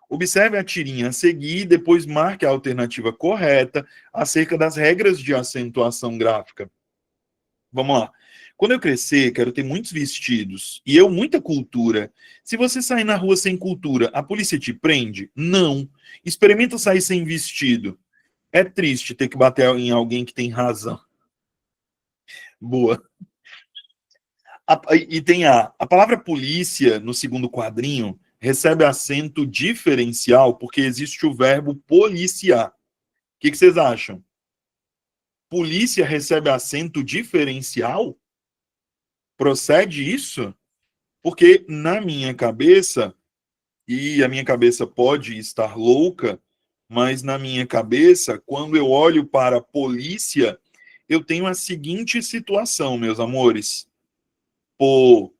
Observe a tirinha a seguir e depois marque a alternativa correta acerca das regras de acentuação gráfica. Vamos lá. Quando eu crescer, quero ter muitos vestidos e eu muita cultura. Se você sair na rua sem cultura, a polícia te prende? Não. Experimenta sair sem vestido. É triste ter que bater em alguém que tem razão. Boa. E tem a palavra polícia no segundo quadrinho recebe acento diferencial porque existe o verbo policiar. O que vocês acham? Polícia recebe acento diferencial? Procede isso? Porque na minha cabeça, e a minha cabeça pode estar louca, mas na minha cabeça, quando eu olho para a polícia, eu tenho a seguinte situação, meus amores. Polícia.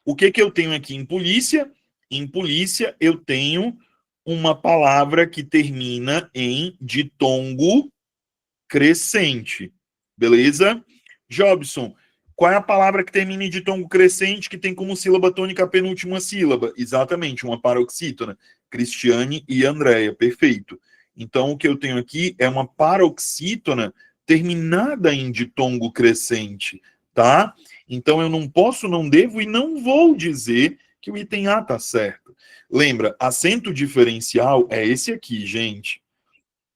O que que eu tenho aqui em polícia? Em polícia, eu tenho uma palavra que termina em ditongo crescente. Beleza? Jobson, qual é a palavra que termina em ditongo crescente que tem como sílaba tônica a penúltima sílaba? Exatamente, uma paroxítona. Cristiane e Andréia, perfeito. Então, o que eu tenho aqui é uma paroxítona terminada em ditongo crescente, tá? Então, eu não posso, não devo e não vou dizer que o item A tá certo. Lembra, acento diferencial é esse aqui, gente.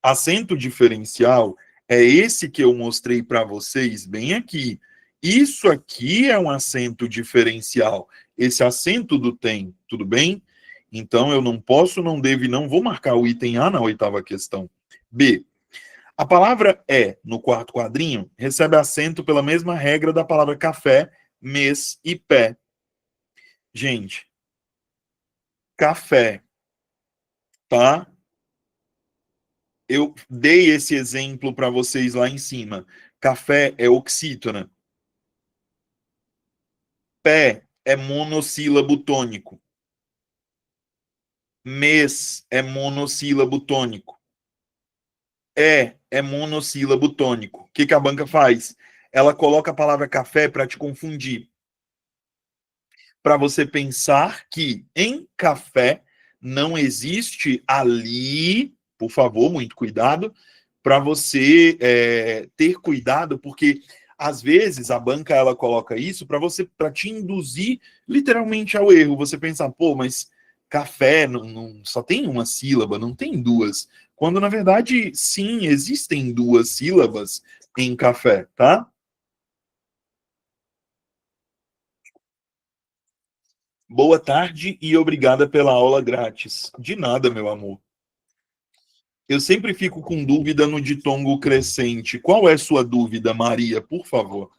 Acento diferencial é esse que eu mostrei para vocês bem aqui. Isso aqui é um acento diferencial. Esse acento do tem, tudo bem? Então eu não posso, não devo e não vou marcar o item A na oitava questão. B. A palavra é, no quarto quadrinho, recebe acento pela mesma regra da palavra café, mês e pé. Gente, café, tá? Eu dei esse exemplo para vocês lá em cima. Café é oxítona. Pé é monossílabo tônico. Mês é monossílabo tônico. É monossílabo tônico. O que a banca faz? Ela coloca a palavra café para te confundir. Para você pensar que em café não existe ali, por favor, muito cuidado, para você ter cuidado, porque às vezes a banca ela coloca isso para você, para te induzir literalmente ao erro. Você pensar, pô, mas café só tem uma sílaba, não tem duas. Quando na verdade, sim, existem duas sílabas em café, tá? Boa tarde e obrigada pela aula grátis. De nada, meu amor. Eu sempre fico com dúvida no ditongo crescente. Qual é sua dúvida, Maria, por favor?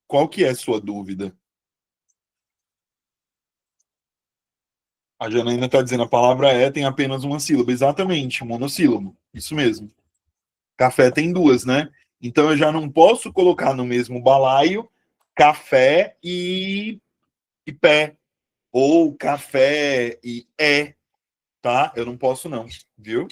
Qual que é sua dúvida? A Janaína está dizendo a palavra tem apenas uma sílaba. Exatamente, monossílabo. Isso mesmo. Café tem duas, né? Então eu já não posso colocar no mesmo balaio café e pé. Ou café e tá? Eu não posso não, viu?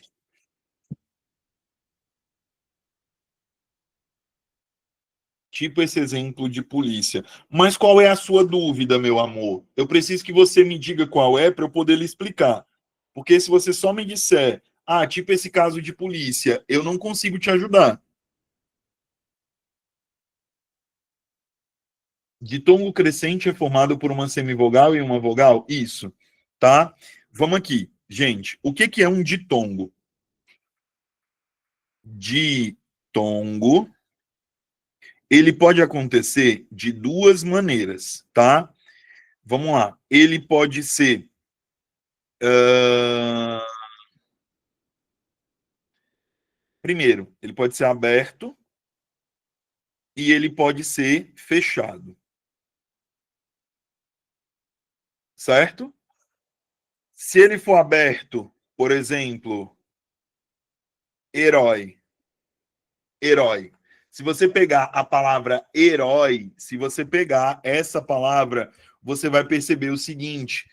Tipo esse exemplo de polícia. Mas qual é a sua dúvida, meu amor? Eu preciso que você me diga qual é para eu poder lhe explicar. Porque se você só me disser, tipo esse caso de polícia, eu não consigo te ajudar. Ditongo crescente é formado por uma semivogal e uma vogal? Isso, tá? Vamos aqui. Gente, o que é um ditongo? Ditongo, ele pode acontecer de duas maneiras, tá? Vamos lá. Ele pode ser Uh, primeiro, ele pode ser aberto e ele pode ser fechado, certo? Se ele for aberto, por exemplo, herói, herói. Se você pegar a palavra herói, se você pegar essa palavra, você vai perceber o seguinte: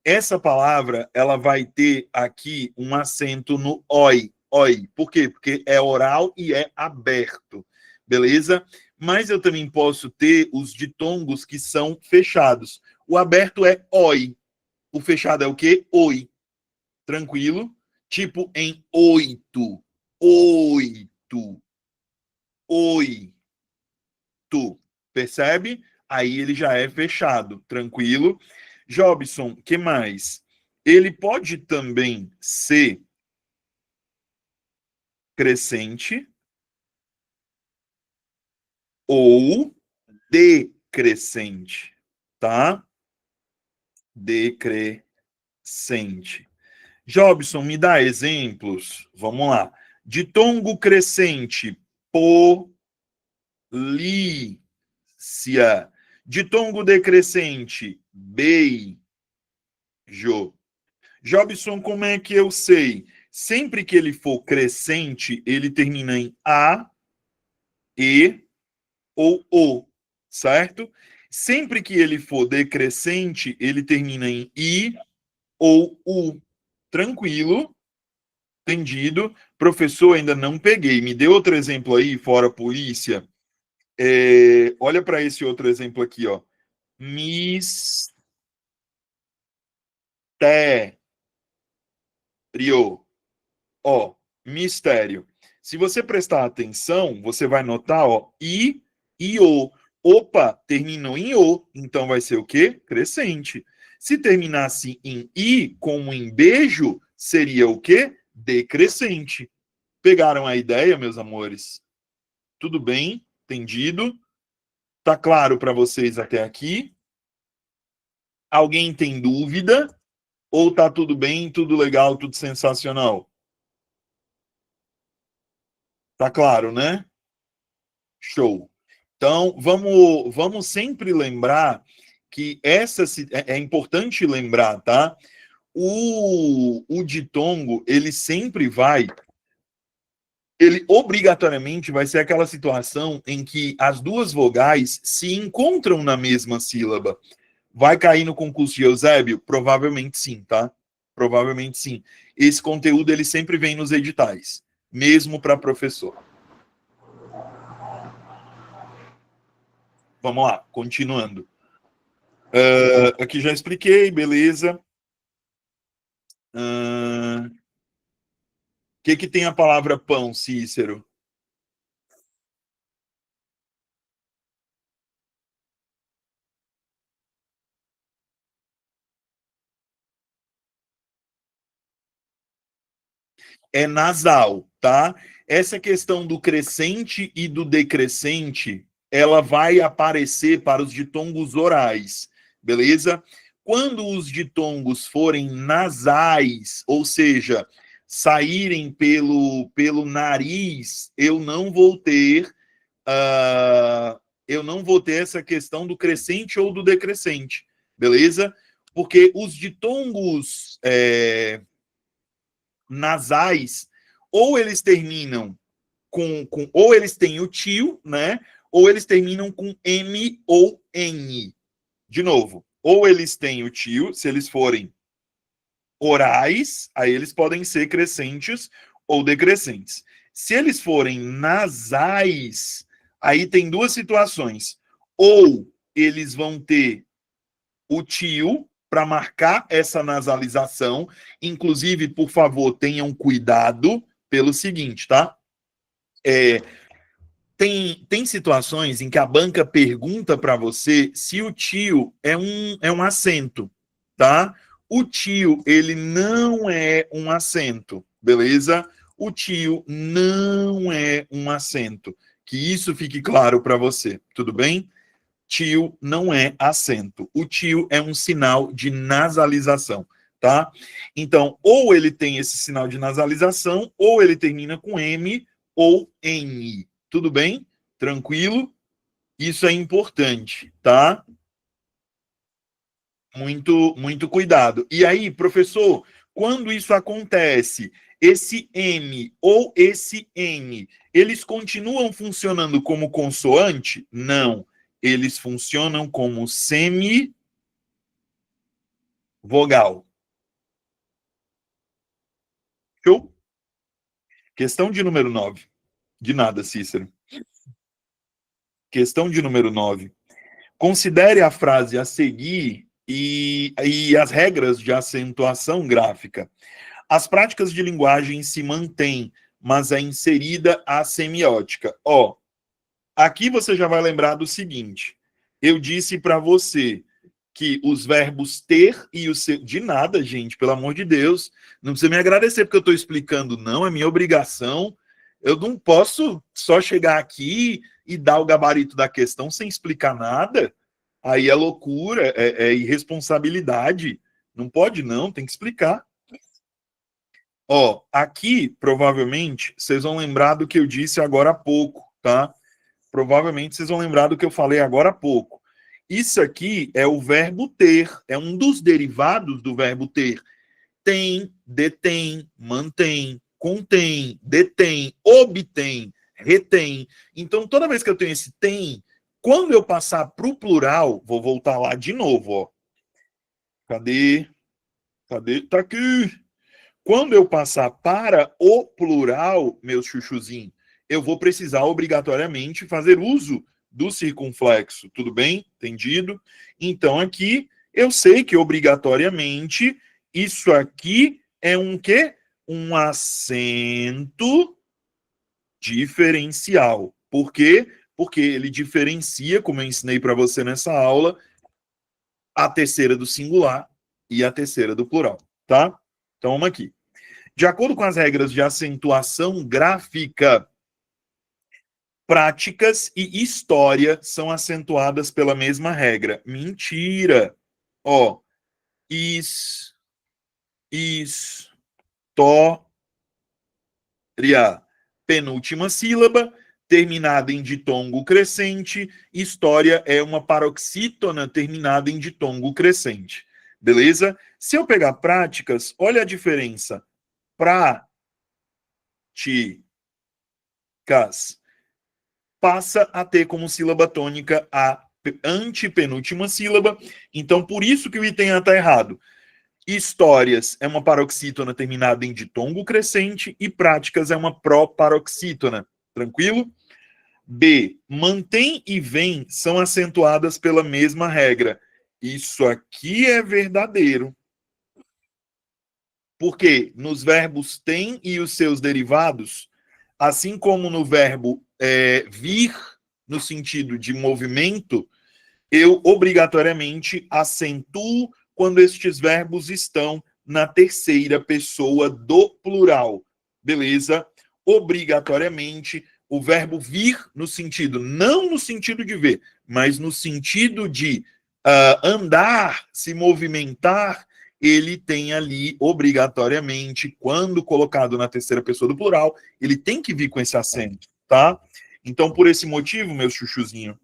essa palavra ela vai ter aqui um acento no oi, oi. Por quê? Porque é oral e é aberto, beleza? Mas eu também posso ter os ditongos que são fechados. O aberto é oi, o fechado é o quê? Oi. Tranquilo? Tipo em oito, oito, oito. Percebe? Aí ele já é fechado, tranquilo? Jobson, que mais? Ele pode também ser crescente ou decrescente, tá? Decrescente. Jobson, me dá exemplos? Vamos lá. Ditongo crescente, polícia. Ditongo decrescente, beijo. Jobson, como é que eu sei? Sempre que ele for crescente, ele termina em A, E ou O, certo? Sempre que ele for decrescente, ele termina em I ou U. Tranquilo? Entendido? Professor, ainda não peguei. Me dê outro exemplo aí, fora polícia. Olha para esse outro exemplo aqui, ó. Mistério. Ó, mistério. Se você prestar atenção, você vai notar, ó, e o. Opa, terminou em o, então vai ser o quê? Crescente. Se terminasse em i, como em beijo, seria o quê? Decrescente. Pegaram a ideia, meus amores? Tudo bem? Entendido? Tá claro para vocês até aqui? Alguém tem dúvida? Ou tá tudo bem, tudo legal, tudo sensacional? Tá claro, né? Show. Então, vamos sempre lembrar que é importante lembrar, tá? O ditongo, ele obrigatoriamente vai ser aquela situação em que as duas vogais se encontram na mesma sílaba. Vai cair no concurso de Eusébio? Provavelmente sim, tá? Provavelmente sim. Esse conteúdo ele sempre vem nos editais, mesmo para professor. Vamos lá, continuando. Aqui já expliquei, beleza. O que tem a palavra pão, Cícero? É nasal, tá? Essa questão do crescente e do decrescente, ela vai aparecer para os ditongos orais, beleza? Quando os ditongos forem nasais, ou seja, saírem pelo nariz, eu não vou ter essa questão do crescente ou do decrescente, beleza? Porque os ditongos nasais, ou eles terminam ou eles têm o tio, né? Ou eles terminam com M ou N. De novo, ou eles têm o tio, se eles forem orais, aí eles podem ser crescentes ou decrescentes. Se eles forem nasais, aí tem duas situações. Ou eles vão ter o tio para marcar essa nasalização. Inclusive, por favor, tenham cuidado pelo seguinte, tá? Tem situações em que a banca pergunta para você se o tio é um acento, tá? O tio, ele não é um acento, beleza? O tio não é um acento. Que isso fique claro para você, tudo bem? Tio não é acento. O tio é um sinal de nasalização, tá? Então, ou ele tem esse sinal de nasalização, ou ele termina com M ou N. Tudo bem? Tranquilo? Isso é importante, tá? Muito cuidado. E aí, professor, quando isso acontece, esse M ou esse N, eles continuam funcionando como consoante? Não. Eles funcionam como semivogal. Show? Questão de número 9. De nada, Cícero. Questão de número 9. Considere a frase a seguir e as regras de acentuação gráfica. As práticas de linguagem se mantêm, mas é inserida a semiótica. Ó, aqui você já vai lembrar do seguinte. Eu disse para você que os verbos ter e o ser... De nada, gente, pelo amor de Deus. Não precisa me agradecer porque eu estou explicando, não. É minha obrigação. Eu não posso só chegar aqui e dar o gabarito da questão sem explicar nada. Aí é loucura, é irresponsabilidade. Não pode, não, tem que explicar. Ó, aqui, provavelmente, vocês vão lembrar do que eu disse agora há pouco, tá? Provavelmente vocês vão lembrar do que eu falei agora há pouco. Isso aqui é o verbo ter, é um dos derivados do verbo ter. Tem, detém, mantém, contém, detém, obtém, retém. Então, toda vez que eu tenho esse tem, quando eu passar para o plural, vou voltar lá de novo, ó. Cadê? Cadê? Tá aqui. Quando eu passar para o plural, meu chuchuzinho, eu vou precisar obrigatoriamente fazer uso do circunflexo. Tudo bem? Entendido? Então, aqui, eu sei que obrigatoriamente isso aqui é um quê? Um acento diferencial. Por quê? Porque ele diferencia, como eu ensinei para você nessa aula, a terceira do singular e a terceira do plural, tá? Então, vamos aqui. De acordo com as regras de acentuação gráfica, práticas e história são acentuadas pela mesma regra. Mentira! Ó, história, penúltima sílaba, terminada em ditongo crescente. História é uma paroxítona terminada em ditongo crescente. Beleza? Se eu pegar práticas, olha a diferença. Práticas passa a ter como sílaba tônica a antepenúltima sílaba. Então, por isso que o item A está errado. Histórias é uma paroxítona terminada em ditongo crescente e práticas é uma pró-paroxítona. Tranquilo? B. Mantém e vem são acentuadas pela mesma regra. Isso aqui é verdadeiro. Porque nos verbos tem e os seus derivados, assim como no verbo vir, no sentido de movimento, eu obrigatoriamente acentuo quando estes verbos estão na terceira pessoa do plural. Beleza? Obrigatoriamente, o verbo vir no sentido, não no sentido de ver, mas no sentido de andar, se movimentar, ele tem ali, obrigatoriamente, quando colocado na terceira pessoa do plural, ele tem que vir com esse acento, tá? Então, por esse motivo, meu chuchuzinho,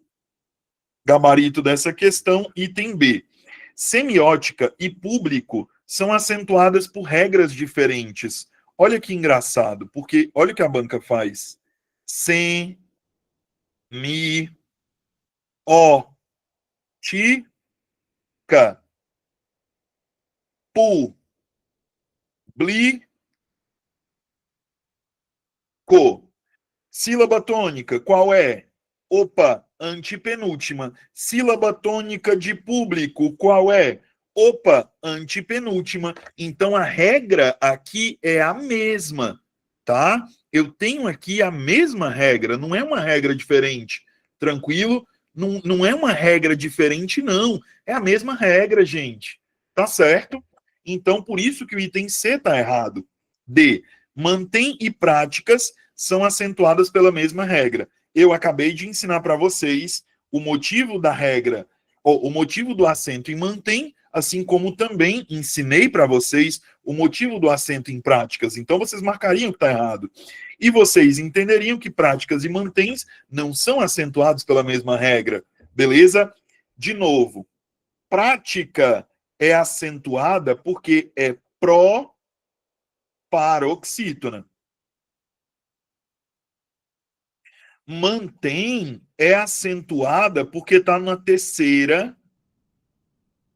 gabarito dessa questão, item B. Semiótica e público são acentuadas por regras diferentes. Olha que engraçado, porque olha o que a banca faz. Sem, mi, ó, ti, ca, pu, bli, co. Sílaba tônica, qual é? Opa, antepenúltima. Sílaba tônica de público, qual é? Opa, antepenúltima. Então a regra aqui é a mesma, tá? Eu tenho aqui a mesma regra, não é uma regra diferente. Tranquilo? Não, não é uma regra diferente, não. É a mesma regra, gente. Tá certo? Então, por isso que o item C tá errado. D. Mantém e práticas são acentuadas pela mesma regra. Eu acabei de ensinar para vocês o motivo da regra, o motivo do acento em mantém, assim como também ensinei para vocês o motivo do acento em práticas. Então vocês marcariam que está errado. E vocês entenderiam que práticas e manténs não são acentuados pela mesma regra. Beleza? De novo, prática é acentuada porque é pró-paroxítona. Mantém é acentuada porque está na terceira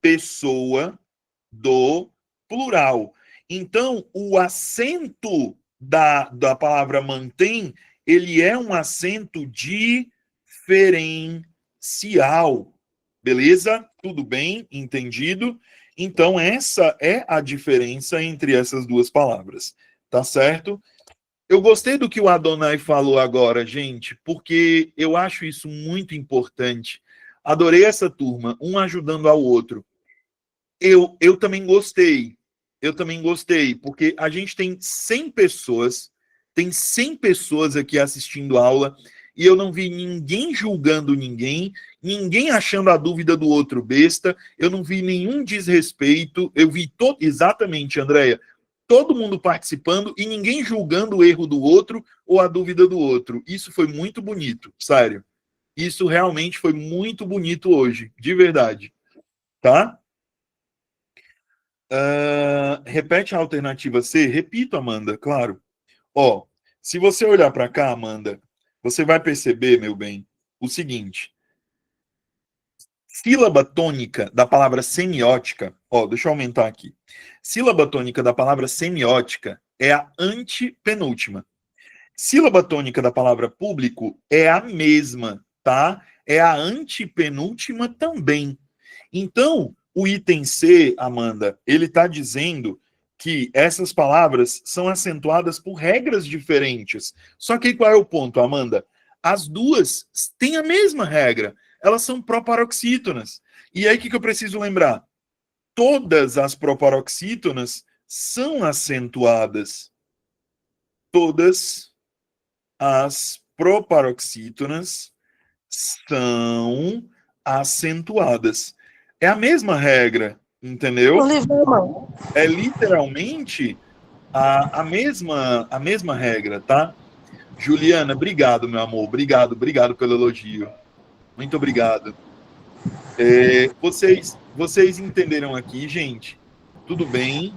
pessoa do plural. Então, o acento da palavra mantém, ele é um acento diferencial. Beleza? Tudo bem? Entendido? Então, essa é a diferença entre essas duas palavras. Tá certo? Eu gostei do que o Adonai falou agora, gente, porque eu acho isso muito importante. Adorei essa turma, um ajudando ao outro. Eu também gostei. Eu também gostei, porque a gente tem 100 pessoas aqui assistindo aula, e eu não vi ninguém julgando ninguém, ninguém achando a dúvida do outro besta, eu não vi nenhum desrespeito, eu vi todo exatamente, Andréia, todo mundo participando e ninguém julgando o erro do outro ou a dúvida do outro. Isso foi muito bonito, sério. Isso realmente foi muito bonito hoje, de verdade. Tá? Repete a alternativa C? Repito, Amanda, claro. Ó, se você olhar para cá, Amanda, você vai perceber, meu bem, o seguinte. Sílaba tônica da palavra semiótica, ó, deixa eu aumentar aqui. Sílaba tônica da palavra semiótica é a antepenúltima. Sílaba tônica da palavra público é a mesma, tá? É a antepenúltima também. Então, o item C, Amanda, ele está dizendo que essas palavras são acentuadas por regras diferentes. Só que qual é o ponto, Amanda? As duas têm a mesma regra. Elas são proparoxítonas. E aí, o que eu preciso lembrar? Todas as proparoxítonas são acentuadas. Todas as proparoxítonas são acentuadas. É a mesma regra, entendeu? É literalmente a mesma regra, tá? Juliana, obrigado, meu amor. Obrigado pelo elogio. Muito obrigado. Vocês entenderam aqui, gente? Tudo bem?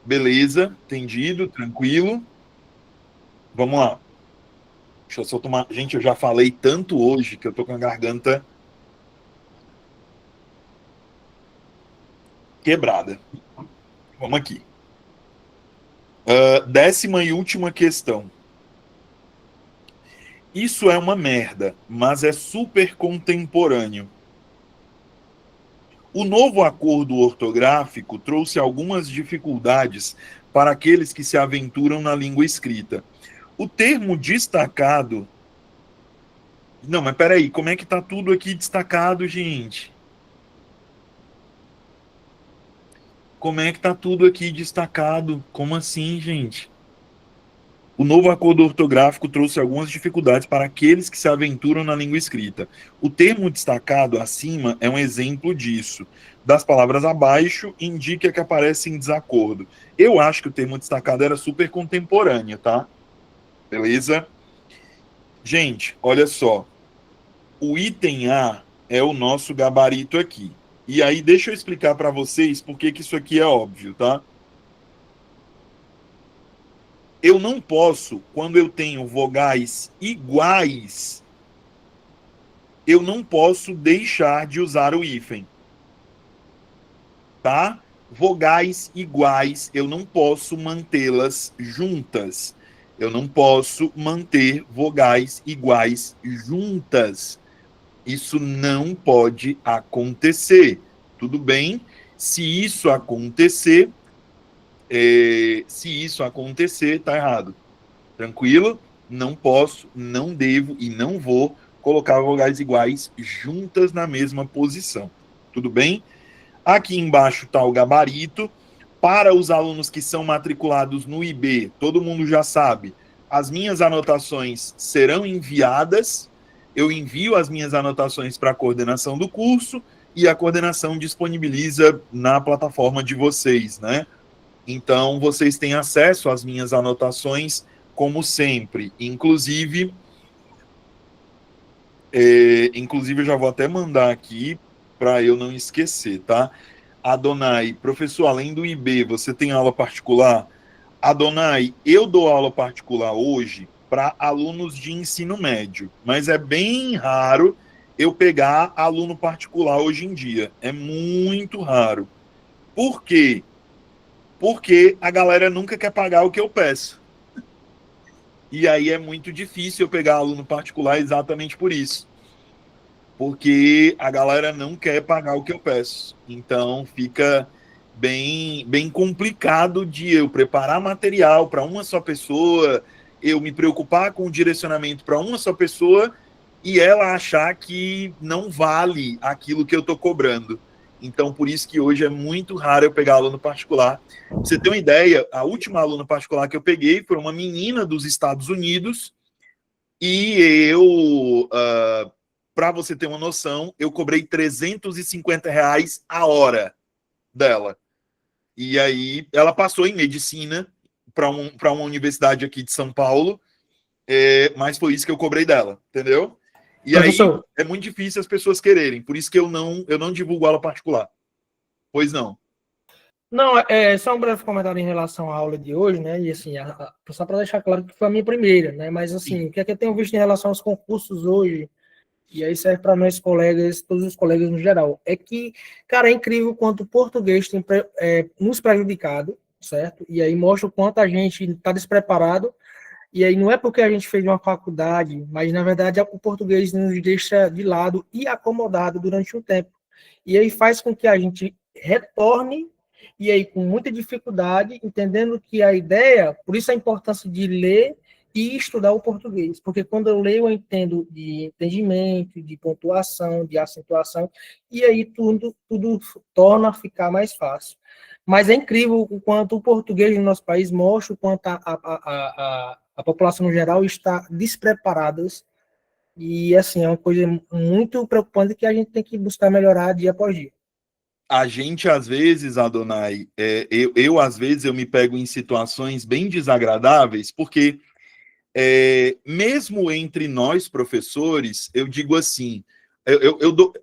Beleza? Entendido? Tranquilo? Vamos lá. Deixa eu só tomar. Gente, eu já falei tanto hoje que eu tô com a garganta quebrada. Vamos aqui. 10ª e última questão. Isso é uma merda, mas é super contemporâneo. O novo acordo ortográfico trouxe algumas dificuldades para aqueles que se aventuram na língua escrita. O termo destacado. Não, mas peraí, como é que tá tudo aqui destacado, gente? Como é que tá tudo aqui destacado? Como assim, gente? O novo acordo ortográfico trouxe algumas dificuldades para aqueles que se aventuram na língua escrita. O termo destacado acima é um exemplo disso. Das palavras abaixo, indica que aparece em desacordo. Eu acho que o termo destacado era super contemporâneo, tá? Beleza? Gente, olha só. O item A é o nosso gabarito aqui. E aí, deixa eu explicar para vocês por que isso aqui é óbvio, tá? Eu não posso, quando eu tenho vogais iguais, eu não posso deixar de usar o hífen, tá? Vogais iguais, eu não posso mantê-las juntas. Eu não posso manter vogais iguais juntas. Isso não pode acontecer. Tudo bem? Se isso acontecer, tá errado. Tranquilo? Não posso, não devo e não vou colocar vogais iguais juntas na mesma posição. Tudo bem? Aqui embaixo está o gabarito. Para os alunos que são matriculados no IB, todo mundo já sabe, as minhas anotações serão enviadas. Eu envio as minhas anotações para a coordenação do curso e a coordenação disponibiliza na plataforma de vocês, né? Então, vocês têm acesso às minhas anotações, como sempre. Inclusive, eu já vou até mandar aqui para eu não esquecer, tá? Adonai, professor, além do IB, você tem aula particular? Adonai, eu dou aula particular hoje para alunos de ensino médio, mas é bem raro eu pegar aluno particular hoje em dia. É muito raro. Por quê? Porque a galera nunca quer pagar o que eu peço. E aí é muito difícil eu pegar aluno particular exatamente por isso. Porque a galera não quer pagar o que eu peço. Então fica bem complicado de eu preparar material para uma só pessoa, eu me preocupar com o direcionamento para uma só pessoa e ela achar que não vale aquilo que eu estou cobrando. Então, por isso que hoje é muito raro eu pegar aluno particular. Pra você ter uma ideia, a última aluna particular que eu peguei foi uma menina dos Estados Unidos e para você ter uma noção, eu cobrei R$ 350 a hora dela. E aí ela passou em medicina para uma universidade aqui de São Paulo, mas foi isso que eu cobrei dela, entendeu? E aí Professor, é muito difícil as pessoas quererem, por isso que eu não divulgo aula particular. Pois não. não, só um breve comentário em relação à aula de hoje, né? E assim, só para deixar claro que foi a minha primeira, né? Mas assim, Sim. o que é que eu tenho visto em relação aos concursos hoje, e aí serve para nós colegas, todos os colegas no geral, é que, cara, é incrível quanto o português tem nos prejudicado, certo? E aí mostra o quanto a gente está despreparado. E aí não é porque a gente fez uma faculdade, mas na verdade o português nos deixa de lado e acomodado durante um tempo. E aí faz com que a gente retorne, e aí com muita dificuldade, entendendo que a ideia, por isso a importância de ler e estudar o português, porque quando eu leio eu entendo de entendimento, de pontuação, de acentuação, e aí tudo torna a ficar mais fácil. Mas é incrível o quanto o português no nosso país mostra o quanto a população no geral está despreparada. E, assim, é uma coisa muito preocupante que a gente tem que buscar melhorar dia após dia. A gente, às vezes, Adonai, eu às vezes, eu me pego em situações bem desagradáveis, porque mesmo entre nós, professores, eu digo assim,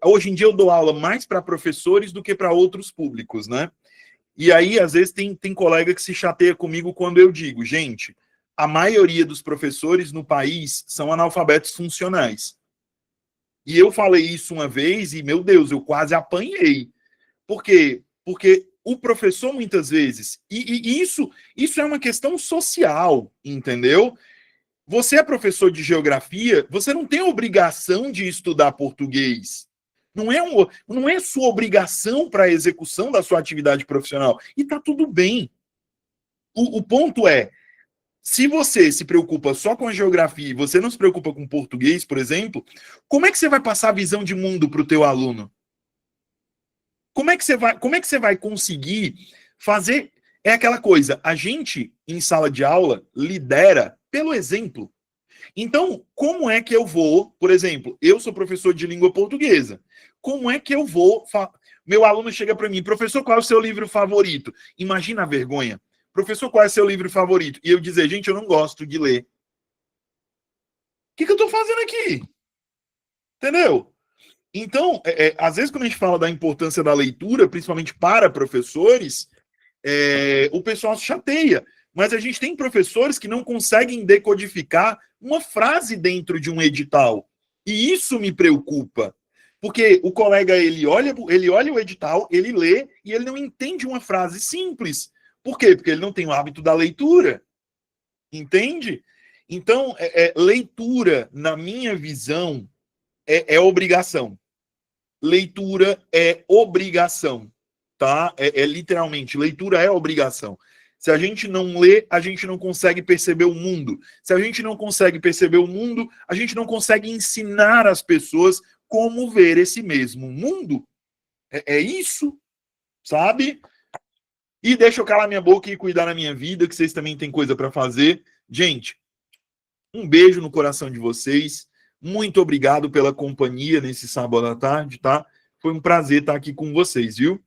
hoje em dia eu dou aula mais para professores do que para outros públicos, né? E aí, às vezes, tem colega que se chateia comigo quando eu digo, gente, a maioria dos professores no país são analfabetos funcionais. E eu falei isso uma vez e, meu Deus, eu quase apanhei. Por quê? Porque o professor, muitas vezes, e isso é uma questão social, entendeu? Você é professor de geografia, você não tem obrigação de estudar português. Não é sua obrigação para a execução da sua atividade profissional. E está tudo bem. O ponto é, se você se preocupa só com a geografia e você não se preocupa com português, por exemplo, como é que você vai passar a visão de mundo para o teu aluno? Como é que você vai conseguir fazer? É aquela coisa, a gente, em sala de aula, lidera pelo exemplo. Então, como é que eu vou, por exemplo, eu sou professor de língua portuguesa, como é que eu vou, meu aluno chega para mim, professor, qual é o seu livro favorito? Imagina a vergonha. Professor, qual é o seu livro favorito? E eu dizer, gente, eu não gosto de ler. O que eu estou fazendo aqui? Entendeu? Então, às vezes, quando a gente fala da importância da leitura, principalmente para professores, o pessoal se chateia. Mas a gente tem professores que não conseguem decodificar uma frase dentro de um edital. E isso me preocupa. Porque o colega, ele olha o edital, ele lê e ele não entende uma frase simples. Por quê? Porque ele não tem o hábito da leitura. Entende? Então, leitura, na minha visão, é obrigação. Leitura é obrigação, tá? Literalmente, leitura é obrigação. Se a gente não lê, a gente não consegue perceber o mundo. Se a gente não consegue perceber o mundo, a gente não consegue ensinar as pessoas como ver esse mesmo mundo. É isso, sabe? E deixa eu calar minha boca e cuidar da minha vida, que vocês também têm coisa para fazer. Gente, um beijo no coração de vocês. Muito obrigado pela companhia nesse sábado à tarde, tá? Foi um prazer estar aqui com vocês, viu?